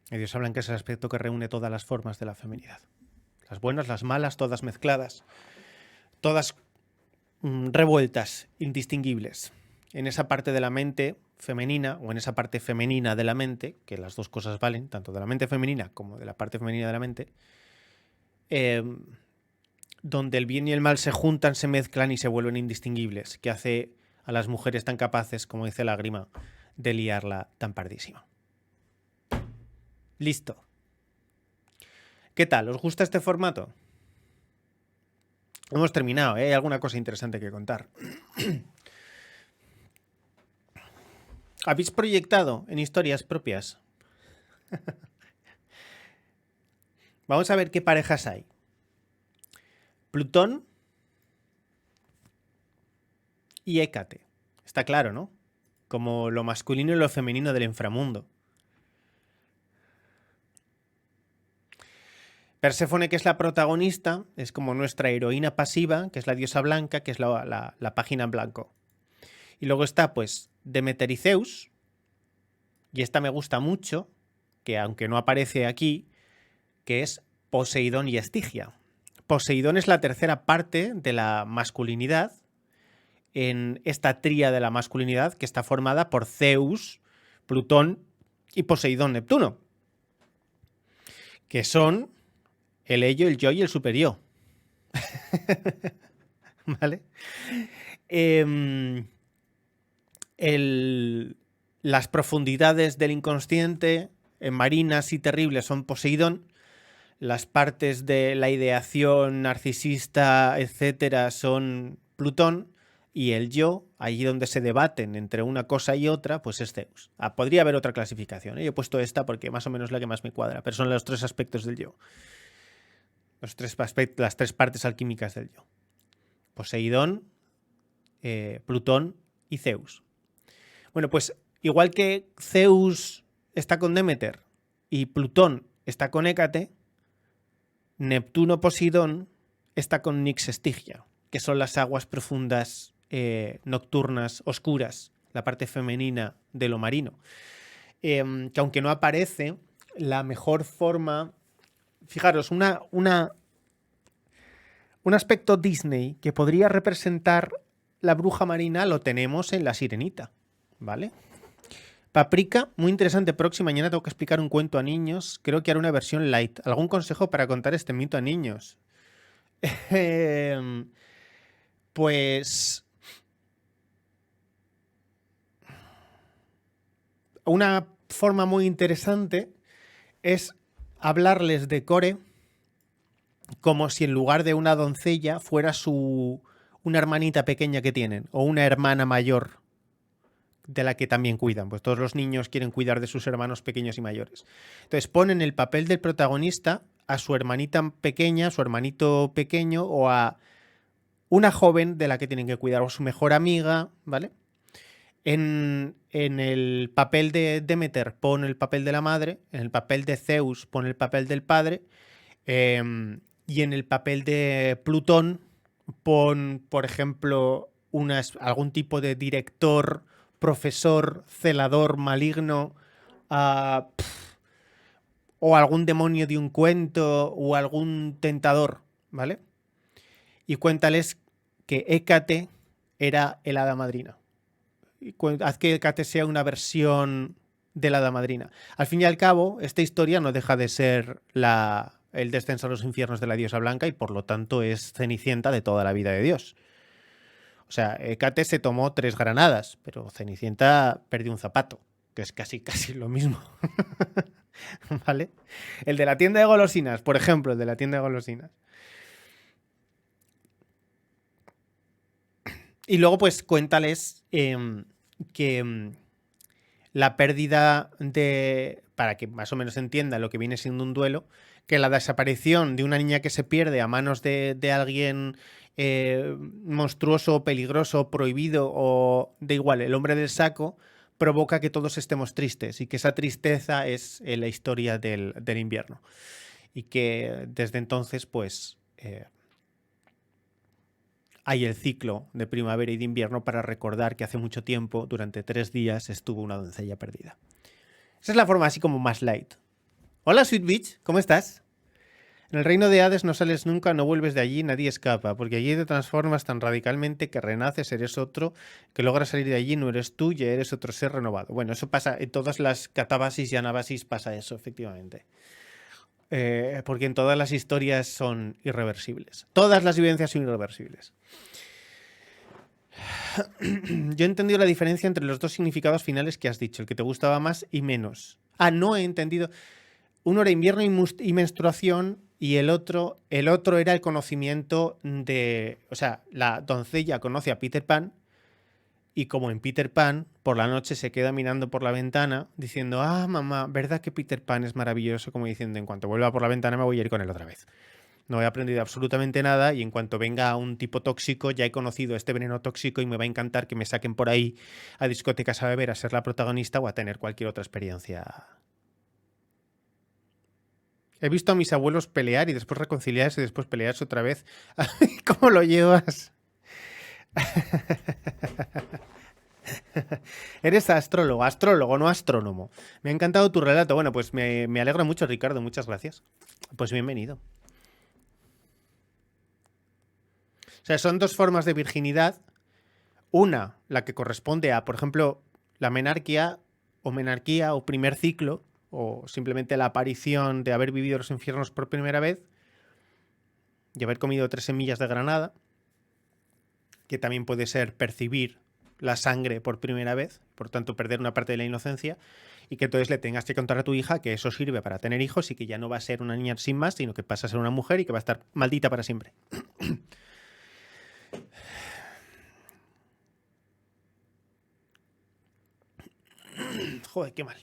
La diosa blanca es el aspecto que reúne todas las formas de la feminidad. Las buenas, las malas, todas mezcladas, todas revueltas, indistinguibles. En esa parte de la mente femenina, o en esa parte femenina de la mente, que las dos cosas valen, tanto de la mente femenina como de la parte femenina de la mente, donde el bien y el mal se juntan, se mezclan y se vuelven indistinguibles, que hace a las mujeres tan capaces, como dice Lágrima, de liarla tan pardísima. Listo. ¿Qué tal? ¿Os gusta este formato? Hemos terminado, ¿eh? Hay alguna cosa interesante que contar. ¿Habéis proyectado en historias propias? Vamos a ver qué parejas hay. Plutón y Hécate. Está claro, ¿no? Como lo masculino y lo femenino del inframundo. Perséfone, que es la protagonista, es como nuestra heroína pasiva, que es la diosa blanca, que es la página en blanco. Y luego está, pues, Demeter y Zeus, y esta me gusta mucho, que aunque no aparece aquí, que es Poseidón y Estigia. Poseidón es la tercera parte de la masculinidad, en esta tría de la masculinidad que está formada por Zeus, Plutón y Poseidón, Neptuno, que son el ello, el yo y el superior. ¿Vale? Las profundidades del inconsciente, marinas y terribles, son Poseidón. Las partes de la ideación narcisista, etcétera, son Plutón. Y el yo, allí donde se debaten entre una cosa y otra, pues es Zeus. Podría haber otra clasificación, ¿eh? Yo he puesto esta porque más o menos es la que más me cuadra, pero son los tres aspectos del yo. Las tres partes alquímicas del yo. Poseidón, Plutón y Zeus. Bueno, pues igual que Zeus está con Demeter y Plutón está con Hécate, Neptuno Poseidón está con Nix Estigia, que son las aguas profundas, nocturnas, oscuras, la parte femenina de lo marino. Que aunque no aparece, la mejor forma... Fijaros, un aspecto Disney que podría representar la bruja marina lo tenemos en La Sirenita, ¿vale? Paprika, muy interesante. Próxima mañana tengo que explicar un cuento a niños. Creo que haré una versión light. ¿Algún consejo para contar este mito a niños? Pues... una forma muy interesante es hablarles de Core como si en lugar de una doncella fuera una hermanita pequeña que tienen, o una hermana mayor de la que también cuidan. Pues todos los niños quieren cuidar de sus hermanos pequeños y mayores. Entonces ponen el papel del protagonista a su hermanita pequeña, su hermanito pequeño, o a una joven de la que tienen que cuidar, o su mejor amiga, ¿vale? En el papel de Demeter pone el papel de la madre, en el papel de Zeus pone el papel del padre, y en el papel de Plutón pon, por ejemplo, algún tipo de director, profesor, celador, maligno, o algún demonio de un cuento, o algún tentador, ¿vale? Y cuéntales que Hécate era el hada madrina. haz que Hécate sea una versión de la hada madrina. Al fin y al cabo, esta historia no deja de ser el descenso a los infiernos de la diosa blanca y por lo tanto es Cenicienta de toda la vida de Dios. O sea, Hécate se tomó 3 granadas, pero Cenicienta perdió un zapato, que es casi lo mismo. ¿Vale? El de la tienda de golosinas, por ejemplo, el de la tienda de golosinas. Y luego, pues, cuéntales que la pérdida de... Para que más o menos entiendan lo que viene siendo un duelo, que la desaparición de una niña que se pierde a manos de alguien monstruoso, peligroso, prohibido o da igual, el hombre del saco, provoca que todos estemos tristes y que esa tristeza es la historia del invierno. Y que desde entonces, pues... hay el ciclo de primavera y de invierno para recordar que hace mucho tiempo, durante 3 días, estuvo una doncella perdida. Esa es la forma así como más light. Hola, Sweet Beach, ¿cómo estás? En el reino de Hades no sales nunca, no vuelves de allí, nadie escapa, porque allí te transformas tan radicalmente que renaces, eres otro, que logras salir de allí, no eres tú, ya eres otro ser renovado. Bueno, eso pasa, en todas las catabasis y anabasis pasa eso, efectivamente. Porque en todas las historias son irreversibles. Todas las vivencias son irreversibles. Yo he entendido la diferencia entre los 2 significados finales que has dicho, el que te gustaba más y menos. Ah, no he entendido. Uno era invierno y menstruación y el otro era el conocimiento de... O sea, la doncella conoce a Peter Pan y como en Peter Pan, por la noche se queda mirando por la ventana diciendo, ah, mamá, ¿verdad que Peter Pan es maravilloso? Como diciendo, en cuanto vuelva por la ventana me voy a ir con él otra vez. No he aprendido absolutamente nada y en cuanto venga un tipo tóxico, ya he conocido este veneno tóxico y me va a encantar que me saquen por ahí a discotecas a beber, a ser la protagonista o a tener cualquier otra experiencia. He visto a mis abuelos pelear y después reconciliarse y después pelearse otra vez. ¿Cómo lo llevas? Eres astrólogo, no astrónomo. Me ha encantado tu relato. Bueno, pues me alegra mucho, Ricardo. Muchas gracias. Pues bienvenido. O sea, son 2 formas de virginidad. Una, la que corresponde a, por ejemplo, la menarquía o primer ciclo, o simplemente la aparición de haber vivido los infiernos por primera vez y haber comido 3 semillas de granada, que también puede ser percibir la sangre por primera vez, por tanto perder una parte de la inocencia, y que entonces le tengas que contar a tu hija que eso sirve para tener hijos y que ya no va a ser una niña sin más, sino que pasa a ser una mujer y que va a estar maldita para siempre. Joder, qué mal.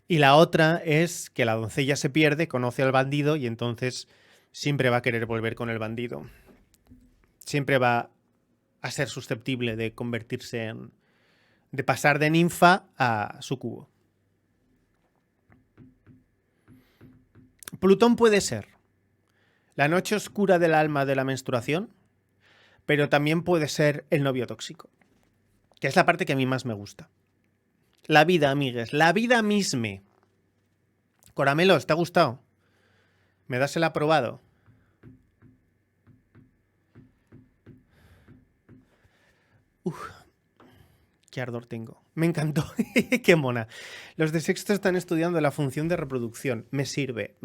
Y la otra es que la doncella se pierde, conoce al bandido y entonces siempre va a querer volver con el bandido. Siempre va a ser susceptible de convertirse de pasar de ninfa a sucubo. Plutón puede ser la noche oscura del alma de la menstruación, pero también puede ser el novio tóxico, que es la parte que a mí más me gusta. La vida, amigues, la vida misma. Coramelos, ¿te ha gustado? ¿Me das el aprobado? Uf, qué ardor tengo. Me encantó. Qué mona. Los de sexto están estudiando la función de reproducción. Me sirve.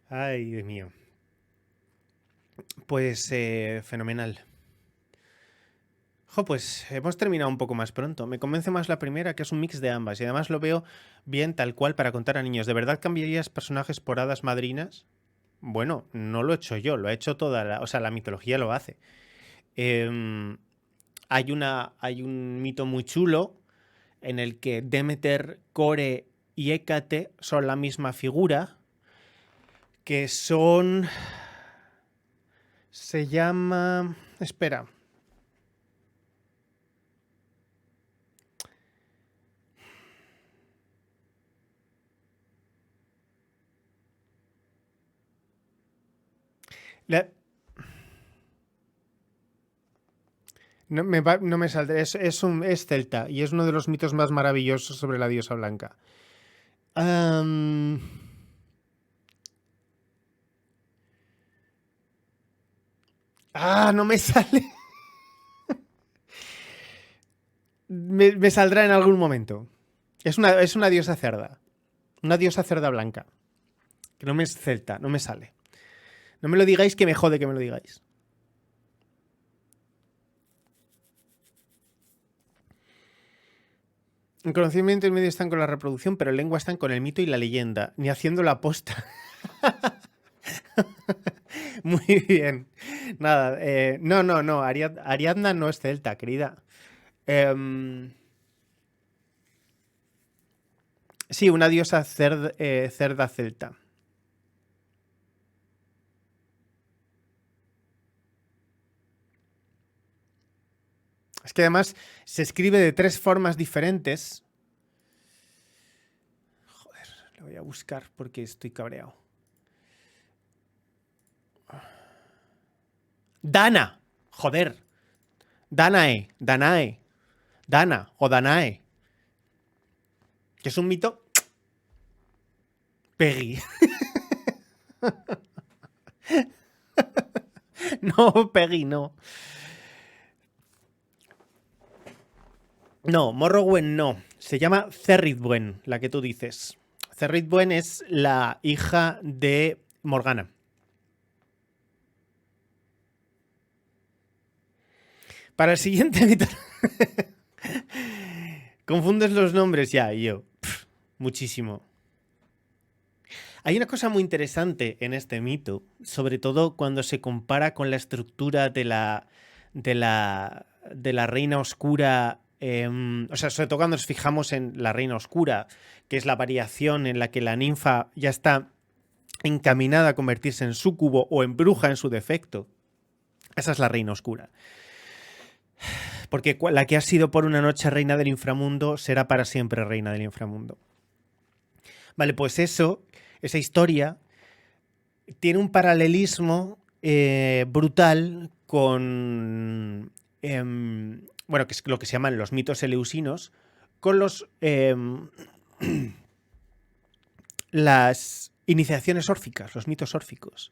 Ay, Dios mío. Pues fenomenal. Pues hemos terminado un poco más pronto. Me convence más la primera, que es un mix de ambas. Y además lo veo bien tal cual para contar a niños. ¿De verdad cambiarías personajes por hadas madrinas? Bueno, no lo he hecho yo, lo ha hecho toda la... O sea, la mitología lo hace. Hay un mito muy chulo en el que Demeter, Core y Hécate son la misma figura, que son... Se llama... Espera. No me saldré. Es celta y es uno de los mitos más maravillosos sobre la diosa blanca. No me sale. me saldrá en algún momento. Es una diosa cerda. Una diosa cerda blanca. Que no me es celta, no me sale. No me lo digáis, que me jode que me lo digáis. En conocimiento y medio están con la reproducción, pero en lengua están con el mito y la leyenda, ni haciendo la posta. Muy bien. Nada, no. Ariadna no es celta, querida. Sí, una diosa cerda celta. Es que además se escribe de 3 formas diferentes. Joder, lo voy a buscar porque estoy cabreado. Dana. Joder. Danae. Dana o Danae. Que es un mito. Peggy. No, Peggy, no. No, Morrowen no. Se llama Cerridwen, la que tú dices. Cerridwen es la hija de Morgana. Para el siguiente mito. Confundes los nombres ya, yo. Muchísimo. Hay una cosa muy interesante en este mito, sobre todo cuando se compara con la estructura de la reina oscura. O sea, sobre todo cuando nos fijamos en la reina oscura, que es la variación en la que la ninfa ya está encaminada a convertirse en súcubo o en bruja en su defecto. Esa es la reina oscura. Porque la que ha sido por una noche reina del inframundo será para siempre reina del inframundo. Vale, pues esa historia tiene un paralelismo brutal con, bueno, que es lo que se llaman los mitos eleusinos, con las iniciaciones órficas, los mitos órficos.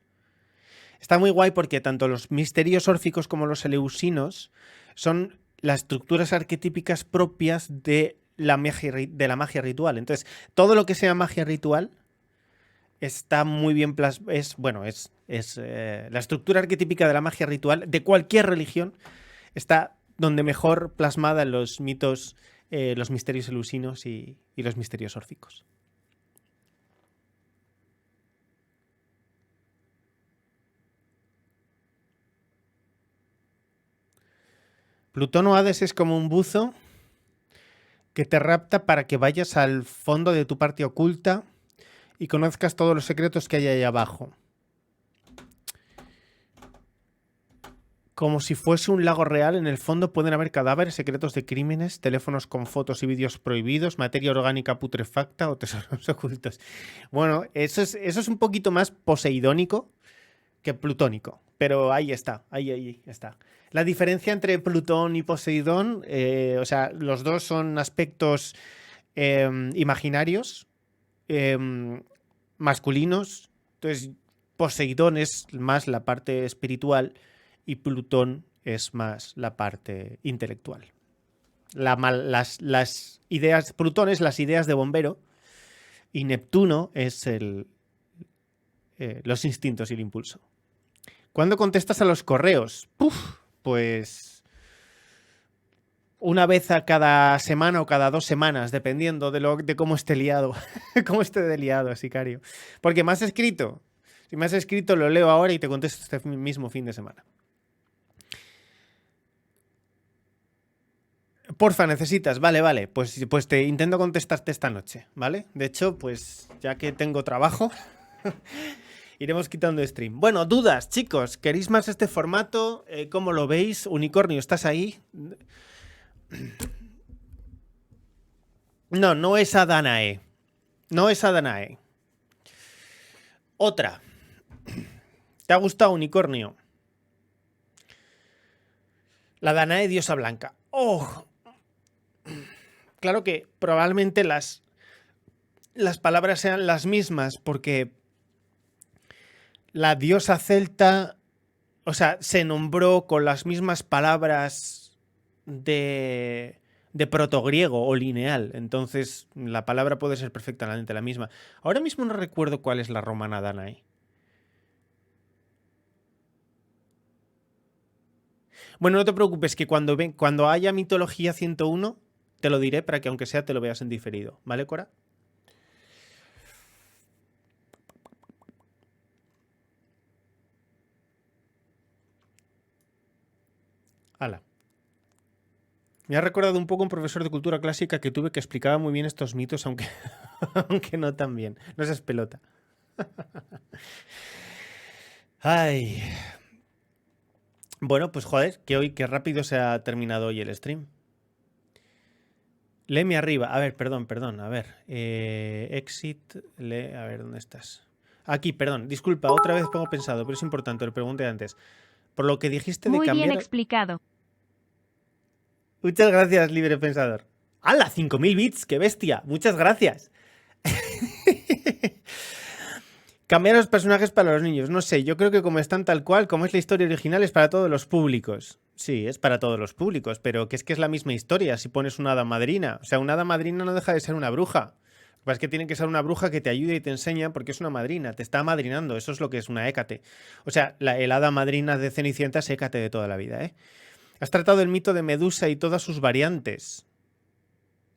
Está muy guay porque tanto los misterios órficos como los eleusinos son las estructuras arquetípicas propias de la magia ritual. Entonces, todo lo que sea magia ritual está muy bien plasmado. La estructura arquetípica de la magia ritual de cualquier religión está donde mejor plasmada en los mitos, los misterios eleusinos y los misterios órficos. Plutón o Hades es como un buzo que te rapta para que vayas al fondo de tu parte oculta y conozcas todos los secretos que hay ahí abajo. Como si fuese un lago real, en el fondo pueden haber cadáveres, secretos de crímenes, teléfonos con fotos y vídeos prohibidos, materia orgánica putrefacta o tesoros ocultos. Bueno, eso es un poquito más poseidónico que plutónico, pero ahí está, ahí está. La diferencia entre Plutón y Poseidón, o sea, los dos son aspectos imaginarios, masculinos. Entonces, Poseidón es más la parte espiritual y Plutón es más la parte intelectual. Las ideas, Plutón es las ideas de bombero y Neptuno es los instintos y el impulso. ¿Cuándo contestas a los correos? Pues una vez a cada semana o cada 2 semanas, dependiendo de cómo esté liado. Cómo esté de liado, sicario. Porque me has escrito. Si me has escrito, lo leo ahora y te contesto este mismo fin de semana. Porfa, necesitas. Vale. Pues te intento contestarte esta noche, ¿vale? De hecho, pues ya que tengo trabajo... Iremos quitando stream. Bueno, dudas, chicos. ¿Queréis más este formato? ¿Cómo lo veis? Unicornio, ¿estás ahí? No es Adanae. No es Adanae. Otra. ¿Te ha gustado, Unicornio? La Danae diosa blanca. ¡Oh! Claro que probablemente las palabras sean las mismas porque... La diosa celta, o sea, se nombró con las mismas palabras de de protogriego o lineal. Entonces, la palabra puede ser perfectamente la misma. Ahora mismo no recuerdo cuál es la romana Danae. Bueno, no te preocupes, que cuando haya mitología 101, te lo diré para que aunque sea te lo veas en diferido. ¿Vale, Cora? Hala. Me ha recordado un poco un profesor de cultura clásica que tuve que explicaba muy bien estos mitos, aunque, aunque no tan bien. No seas pelota. Ay. Bueno, pues joder, qué rápido se ha terminado hoy el stream. Léeme arriba. A ver, perdón. A ver. Exit. A ver, ¿dónde estás? Aquí, perdón. Disculpa, otra vez pongo pensado, pero es importante, lo pregunté antes. Por lo que dijiste de Muy bien cambiar... explicado. Muchas gracias, libre pensador. ¡Hala! 5000 bits, qué bestia. Muchas gracias. Cambiar los personajes para los niños. No sé, yo creo que como están tal cual, como es la historia original, es para todos los públicos. Sí, es para todos los públicos, pero que es la misma historia si pones una hada madrina. O sea, una hada madrina no deja de ser una bruja. Lo que pasa es que tiene que ser una bruja que te ayude y te enseña porque es una madrina, te está amadrinando. Eso es lo que es una Hécate. O sea, el hada madrina de Cenicienta es Hécate de toda la vida, ¿eh? Has tratado el mito de Medusa y todas sus variantes.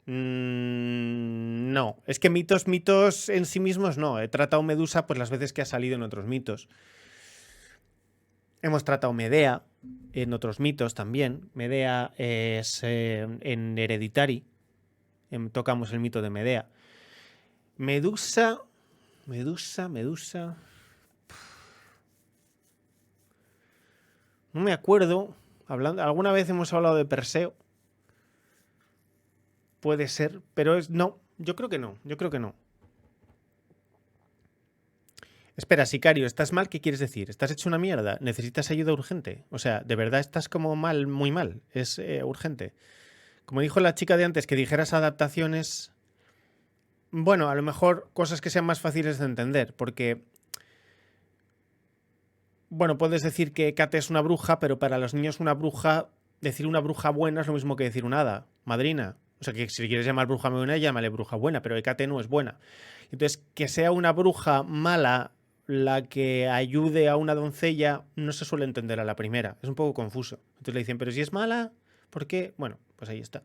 No, es que mitos en sí mismos no. He tratado Medusa pues las veces que ha salido en otros mitos. Hemos tratado Medea en otros mitos también. Medea es en Hereditary. Tocamos el mito de Medea. Medusa. No me acuerdo. Alguna vez hemos hablado de Perseo. Puede ser, pero no. Yo creo que no. Espera, Sicario, ¿estás mal? ¿Qué quieres decir? ¿Estás hecho una mierda? ¿Necesitas ayuda urgente? O sea, ¿de verdad estás como mal, muy mal? Es urgente. Como dijo la chica de antes, que dijeras adaptaciones... Bueno, a lo mejor cosas que sean más fáciles de entender, porque... Bueno, puedes decir que Kate es una bruja, pero para los niños una bruja... Decir una bruja buena es lo mismo que decir una hada, madrina. O sea, que si quieres llamar bruja buena, llámale bruja buena, pero Kate no es buena. Entonces, que sea una bruja mala la que ayude a una doncella no se suele entender a la primera. Es un poco confuso. Entonces le dicen, pero si es mala, ¿por qué? Bueno, pues ahí está.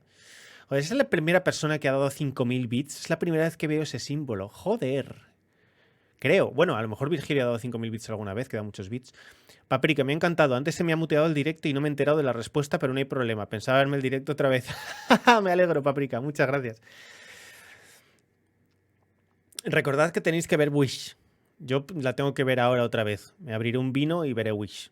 Joder, esa es la primera persona que ha dado 5000 bits. Es la primera vez que veo ese símbolo. Joder. Creo. Bueno, a lo mejor Virgilio ha dado 5000 bits alguna vez, que da muchos bits. Paprika, me ha encantado. Antes se me ha muteado el directo y no me he enterado de la respuesta, pero no hay problema. Pensaba verme el directo otra vez. Me alegro, Paprika. Muchas gracias. Recordad que tenéis que ver Wish. Yo la tengo que ver ahora otra vez. Me abriré un vino y veré Wish.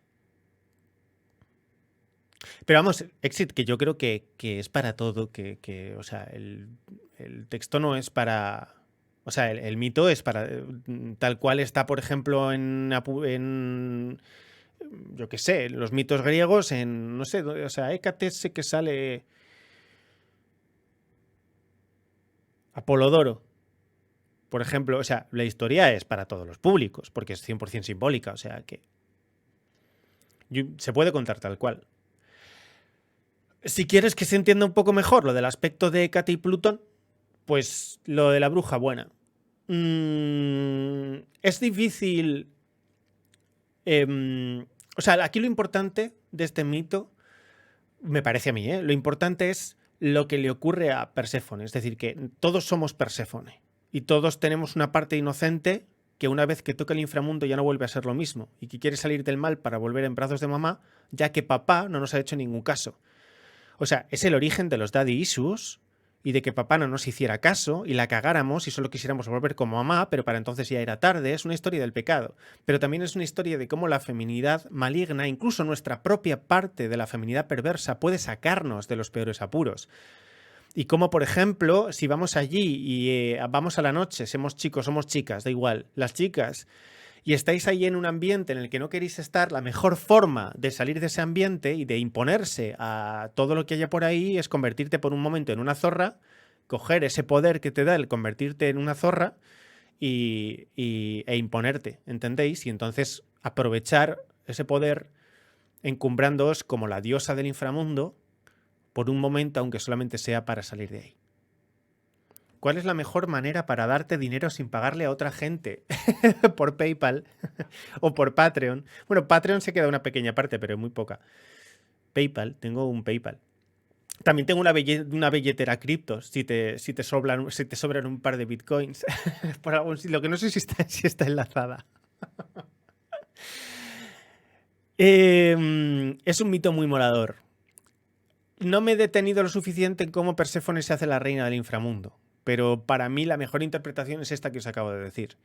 Pero vamos, Exit, que yo creo que es para todo, o sea, el texto no es para... O sea, el mito es para... Tal cual está, por ejemplo, yo qué sé, los mitos griegos, no sé, o sea, Hécate sé que sale... Apolodoro, por ejemplo, o sea, la historia es para todos los públicos, porque es 100% simbólica, o sea que... Se puede contar tal cual. Si quieres que se entienda un poco mejor lo del aspecto de Hécate y Plutón, pues lo de la bruja buena. Es difícil... o sea, aquí lo importante de este mito, me parece a mí, lo importante es lo que le ocurre a Perséfone. Es decir, que todos somos Perséfone y todos tenemos una parte inocente que una vez que toca el inframundo ya no vuelve a ser lo mismo y que quiere salir del mal para volver en brazos de mamá, ya que papá no nos ha hecho ningún caso. O sea, es el origen de los daddy issues y de que papá no nos hiciera caso y la cagáramos y solo quisiéramos volver como mamá, pero para entonces ya era tarde. Es una historia del pecado. Pero también es una historia de cómo la feminidad maligna, incluso nuestra propia parte de la feminidad perversa, puede sacarnos de los peores apuros. Y como, por ejemplo, si vamos allí y vamos a la noche, somos chicos, somos chicas, da igual, las chicas, y estáis ahí en un ambiente en el que no queréis estar, la mejor forma de salir de ese ambiente y de imponerse a todo lo que haya por ahí es convertirte por un momento en una zorra, coger ese poder que te da el convertirte en una zorra e imponerte, ¿entendéis? Y entonces aprovechar ese poder encumbrándoos como la diosa del inframundo por un momento, aunque solamente sea para salir de ahí. ¿Cuál es la mejor manera para darte dinero sin pagarle a otra gente? Por PayPal o por Patreon. Bueno, Patreon se queda una pequeña parte, pero muy poca. PayPal, tengo un PayPal. También tengo una billetera cripto, si te sobran un par de bitcoins. Por algún sitio, lo que no sé si está enlazada. Es un mito muy molador. No me he detenido lo suficiente en cómo Perséfone se hace la reina del inframundo, pero para mí la mejor interpretación es esta que os acabo de decir,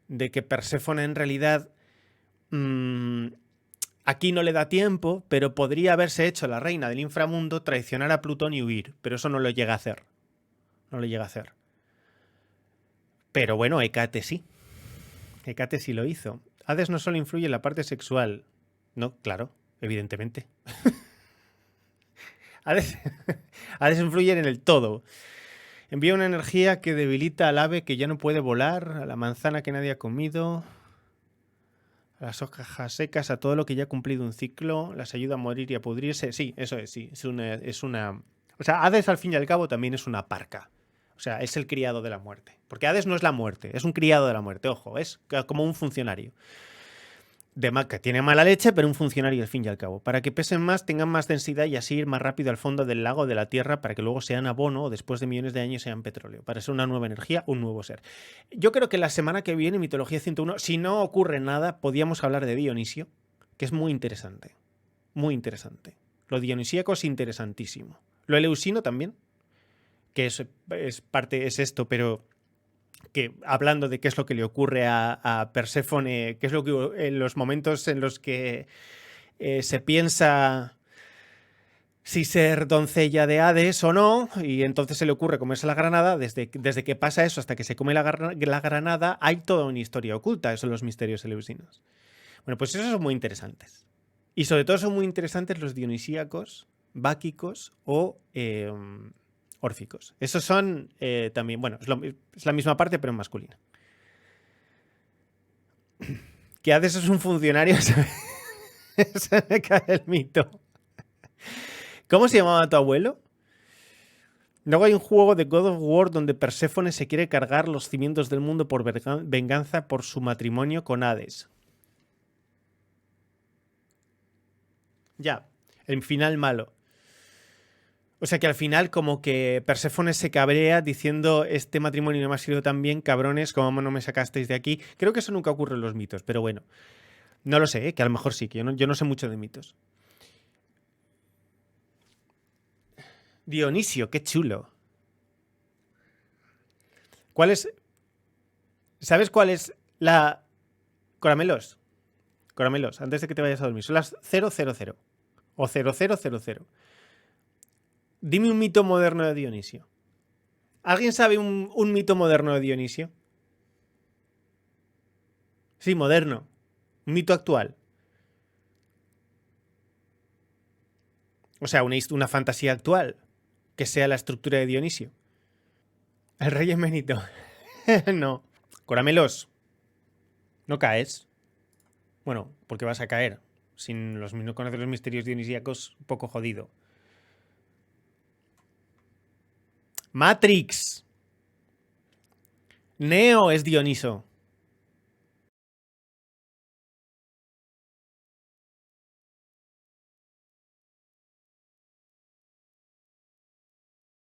de que Perséfone en realidad aquí no le da tiempo, pero podría haberse hecho la reina del inframundo, traicionar a Plutón y huir, pero eso no lo llega a hacer. No lo llega a hacer. Pero bueno, Hécate sí. Hécate sí lo hizo. Hades no solo influye en la parte sexual. No, claro, evidentemente. Hades influye en el todo. Envía una energía que debilita al ave que ya no puede volar, a la manzana que nadie ha comido, a las hojas secas, a todo lo que ya ha cumplido un ciclo, las ayuda a morir y a pudrirse. Sí, eso es, sí. Es una... O sea, Hades al fin y al cabo también es una parca. O sea, es el criado de la muerte. Porque Hades no es la muerte, es un criado de la muerte, ojo, es como un funcionario. Que tiene mala leche, pero un funcionario al fin y al cabo. Para que pesen más, tengan más densidad y así ir más rápido al fondo del lago de la Tierra para que luego sean abono o después de millones de años sean petróleo. Para ser una nueva energía, un nuevo ser. Yo creo que la semana que viene, Mitología 101, si no ocurre nada, podíamos hablar de Dionisio, que es muy interesante. Muy interesante. Lo dionisíaco es interesantísimo. Lo eleusino también, que es esto, pero que hablando de qué es lo que le ocurre a Perséfone, qué es lo que en los momentos en los que se piensa si ser doncella de Hades o no, y entonces se le ocurre comerse la granada, desde que pasa eso hasta que se come la granada, hay toda una historia oculta, esos son los misterios eleusinos. Bueno, pues esos son muy interesantes. Y sobre todo son muy interesantes los dionisíacos, báquicos o órficos. Esos son también, bueno, es la misma parte, pero en masculina. Que Hades es un funcionario, se me cae el mito. ¿Cómo se llamaba tu abuelo? Luego hay un juego de God of War donde Perséfone se quiere cargar los cimientos del mundo por venganza por su matrimonio con Hades. Ya, el final malo. O sea que al final como que Perséfone se cabrea diciendo este matrimonio no me ha sido tan bien, cabrones, como no me sacasteis de aquí. Creo que eso nunca ocurre en los mitos, pero bueno. No lo sé, que a lo mejor sí, que yo no sé mucho de mitos. Dionisio, qué chulo. ¿Sabes cuál es la... Coramelos, antes de que te vayas a dormir, son las 000 o 0000. Dime un mito moderno de Dionisio. ¿Alguien sabe un mito moderno de Dionisio? Sí, moderno. Un mito actual. O sea, una fantasía actual que sea la estructura de Dionisio. El rey emérito. No. Coramelos. No caes. Bueno, porque vas a caer. Sin no conocer los misterios dionisíacos, un poco jodido. Matrix. Neo es Dioniso.